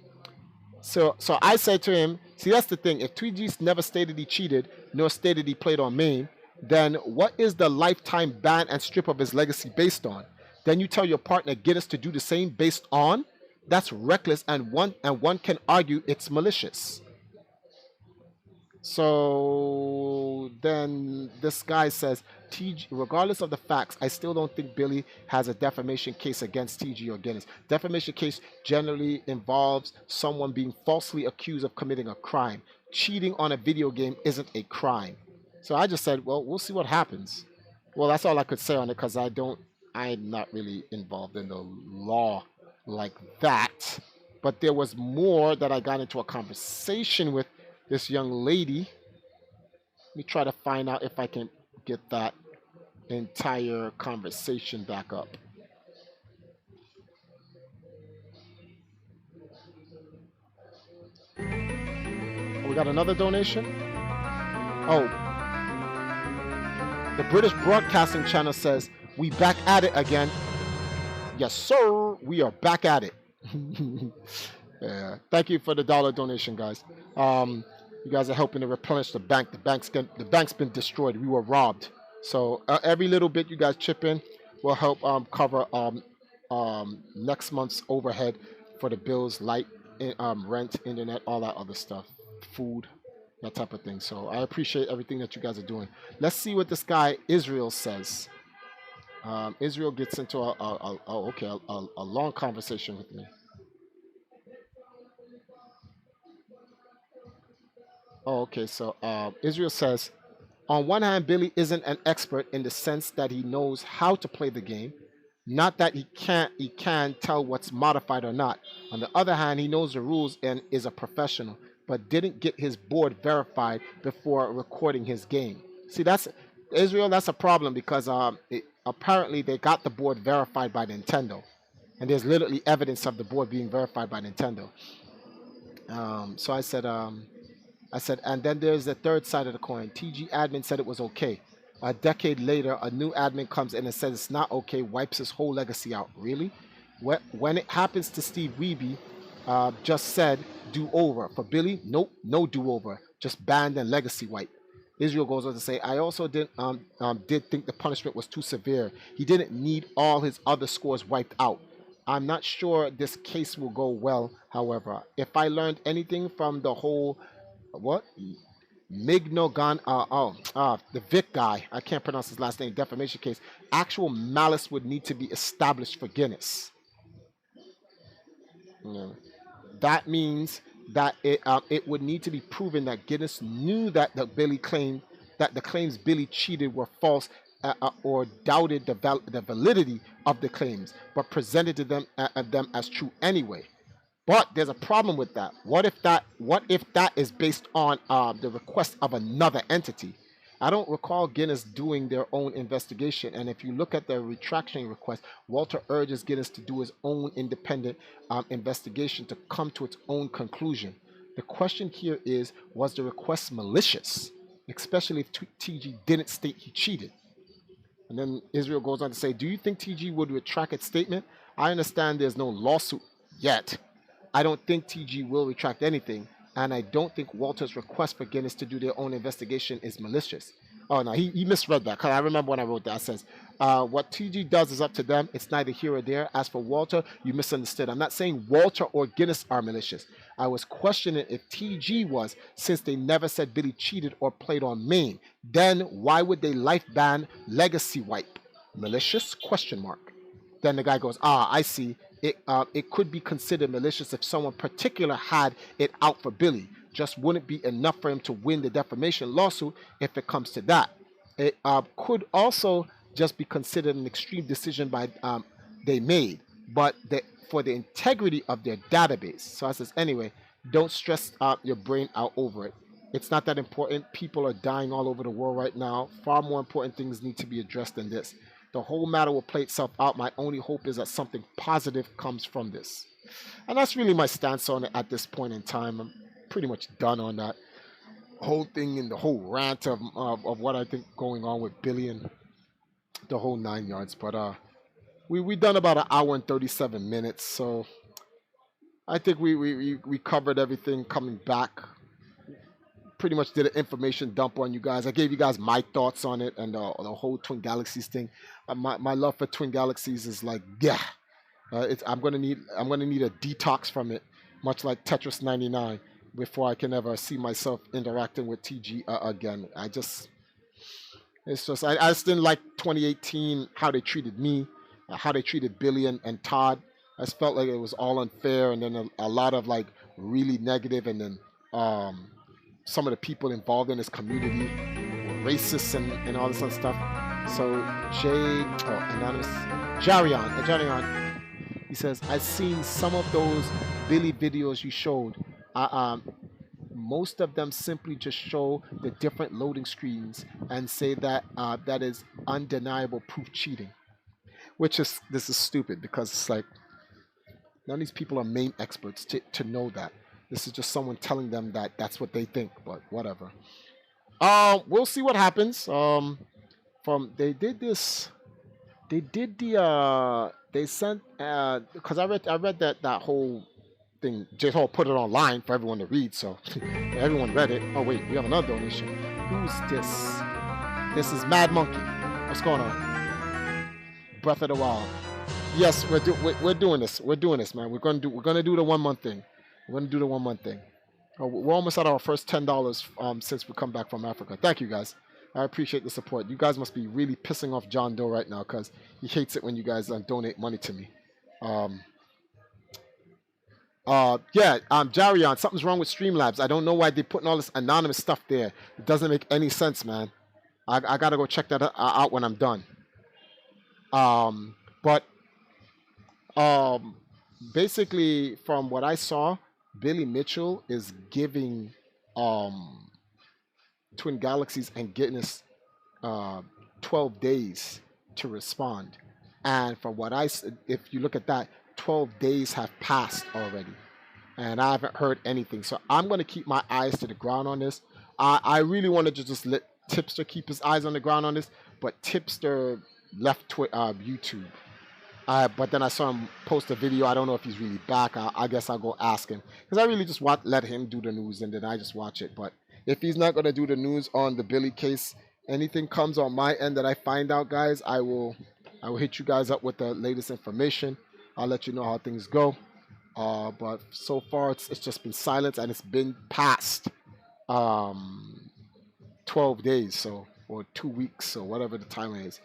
A: So I said to him, see, that's the thing. If 2G's never stated he cheated, nor stated he played on main, then what is the lifetime ban and strip of his legacy based on? Then you tell your partner Guinness to do the same based on? That's reckless, and one can argue it's malicious. So then this guy says, TG, regardless of the facts, I still don't think Billy has a defamation case against TG or Guinness. Defamation case generally involves someone being falsely accused of committing a crime. Cheating on a video game isn't a crime. So I just said, well, we'll see what happens. Well, that's all I could say on it because I'm not really involved in the law like that. But there was more that I got into a conversation with this young lady. Let me try to find out if I can get that entire conversation back up. Oh, we got another donation? Oh. The British Broadcasting Channel says, we back at it again. Yes, sir. We are back at it. Yeah. Thank you for the $1 donation, guys. You guys are helping to replenish the bank. The bank's been destroyed. We were robbed. So every little bit you guys chip in will help cover next month's overhead for the bills, light, rent, internet, all that other stuff, food, that type of thing. So I appreciate everything that you guys are doing. Let's see what this guy Israel says. Israel gets into a long conversation with me. Oh, okay. So Israel says, on one hand, Billy isn't an expert in the sense that he knows how to play the game, not that he can tell what's modified or not. On the other hand, he knows the rules and is a professional, but didn't get his board verified before recording his game. See, that's Israel. That's a problem because apparently they got the board verified by Nintendo, and there's literally evidence of the board being verified by Nintendo. So I said, and then there's the third side of the coin. TG admin said it was okay. A decade later, a new admin comes in and says it's not okay, wipes his whole legacy out. Really? When it happens to Steve Wiebe, just said do over. For Billy, nope, no do over. Just banned and legacy wipe. Israel goes on to say, I also did think the punishment was too severe. He didn't need all his other scores wiped out. I'm not sure this case will go well, however. If I learned anything from the whole, what? Mignogan, the Vic guy, I can't pronounce his last name, defamation case, actual malice would need to be established for Guinness. Yeah. That means that it would need to be proven that Guinness knew that the claims Billy cheated were false, or doubted the validity of the claims, but presented to them as true anyway. But there's a problem with that. What if that is based on the request of another entity? I don't recall Guinness doing their own investigation. And if you look at the retraction request, Walter urges Guinness to do his own independent investigation to come to its own conclusion. The question here is, was the request malicious? Especially if TG didn't state he cheated. And then Israel goes on to say, do you think TG would retract its statement? I understand there's no lawsuit yet. I don't think TG will retract anything, and I don't think Walter's request for Guinness to do their own investigation is malicious. Oh no, he misread that, because I remember when I wrote that. It says, what TG does is up to them. It's neither here or there. As for Walter, you misunderstood. I'm not saying Walter or Guinness are malicious. I was questioning if TG was, since they never said Billy cheated or played on main. Then why would they life ban legacy wipe? Malicious? Question mark. Then the guy goes, I see. It could be considered malicious if someone particular had it out for Billy. Just wouldn't be enough for him to win the defamation lawsuit if it comes to that. It could also just be considered an extreme decision they made, but for the integrity of their database. So I says, anyway, don't stress your brain out over it. It's not that important. People are dying all over the world right now. Far more important things need to be addressed than this. The whole matter will play itself out. My only hope is that something positive comes from this. And that's really my stance on it at this point in time. I'm pretty much done on that whole thing and the whole rant of what I think going on with Billy and the whole 9 yards. But we done about an hour and 37 minutes. So I think we covered everything coming back. Pretty much did an information dump on you guys. I gave you guys my thoughts on it and the whole Twin Galaxies thing. My love for Twin Galaxies is like, yeah, I'm gonna need a detox from it, much like Tetris 99, before I can ever see myself interacting with TG again. I just didn't like 2018 how they treated me, how they treated Billy and Todd. I just felt like it was all unfair, and then a lot of like really negative, and then some of the people involved in this community were racist and all this other stuff. So anonymous Jarion, he says, I've seen some of those Billy videos you showed. Most of them simply just show the different loading screens and say that that is undeniable proof cheating. This is stupid, because it's like none of these people are main experts to know that. This is just someone telling them that that's what they think, but whatever. We'll see what happens. They sent because I read that whole thing. J-Hall put it online for everyone to read, so everyone read it. Oh wait, we have another donation. Who's this? This is Mad Monkey. What's going on? Breath of the Wild. Yes, we're doing this. We're doing this, man. We're gonna do the 1 month thing. We're going to do the 1 month thing. We're almost at our first $10 since we come back from Africa. Thank you, guys. I appreciate the support. You guys must be really pissing off John Doe right now, because he hates it when you guys donate money to me. Jarion, something's wrong with Streamlabs. I don't know why they're putting all this anonymous stuff there. It doesn't make any sense, man. I got to go check that out when I'm done. Basically, from what I saw, Billy Mitchell is giving Twin Galaxies and Guinness 12 days to respond. And from what if you look at that, 12 days have passed already. and I haven't heard anything. So I'm going to keep my eyes to the ground on this. I really wanted to just let Tipster keep his eyes on the ground on this, but Tipster left YouTube. But then I saw him post a video. I don't know if he's really back. I guess I'll go ask him, because I really just let him do the news, and then I just watch it. But if he's not going to do the news on the Billy case, anything comes on my end that I find out, guys, I will hit you guys up with the latest information. I'll let you know how things go. But so far it's just been silence, and it's been past 12 days, so, or 2 weeks, or whatever the time is.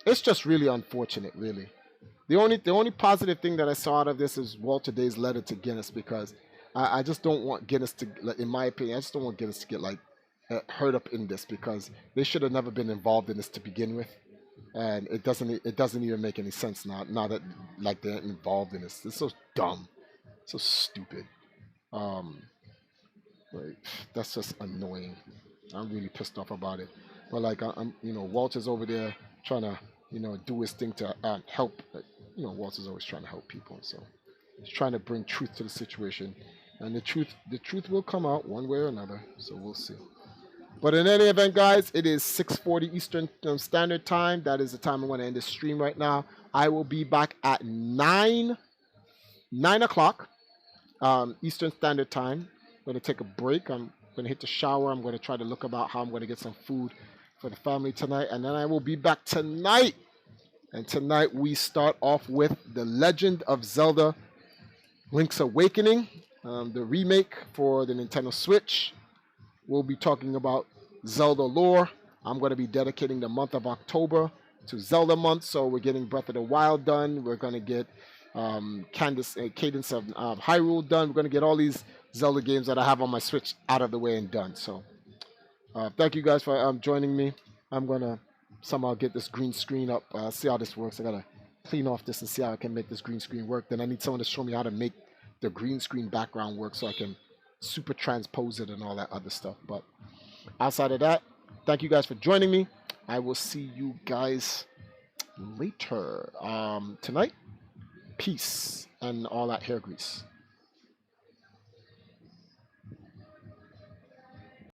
A: It's just really unfortunate, really. The only positive thing that I saw out of this is Walter Day's letter to Guinness, because I just don't want Guinness to, in my opinion, I just don't want Guinness to get like hurt up in this, because they should have never been involved in this to begin with, and it doesn't even make any sense now that like they're involved in this. It's so dumb, so stupid. Like, that's just annoying. I'm really pissed off about it. But like I'm Walter's over there trying to do his thing to help. Walter's always trying to help people, so he's trying to bring truth to the situation, and the truth will come out one way or another. So we'll see. But in any event, guys, it is 6:40 Eastern Standard Time. That is the time I want to end the stream right now. I will be back at 9 o'clock Eastern Standard Time. I'm going to take a break. I'm going to hit the shower. I'm going to try to look about how I'm going to get some food for the family tonight. And then I will be back tonight. And tonight we start off with The Legend of Zelda Link's Awakening, the remake for the Nintendo Switch. We'll be talking about Zelda lore. I'm going to be dedicating the month of October to Zelda month. So we're getting Breath of the Wild done. We're going to get Cadence of Hyrule done. We're going to get all these Zelda games that I have on my Switch out of the way and done. So thank you guys for joining me. I'm going to somehow get this green screen up, see how this works. I got to clean off this and see how I can make this green screen work. Then I need someone to show me how to make the green screen background work so I can super transpose it and all that other stuff. But outside of that, thank you guys for joining me. I will see you guys later tonight. Peace and all that hair grease.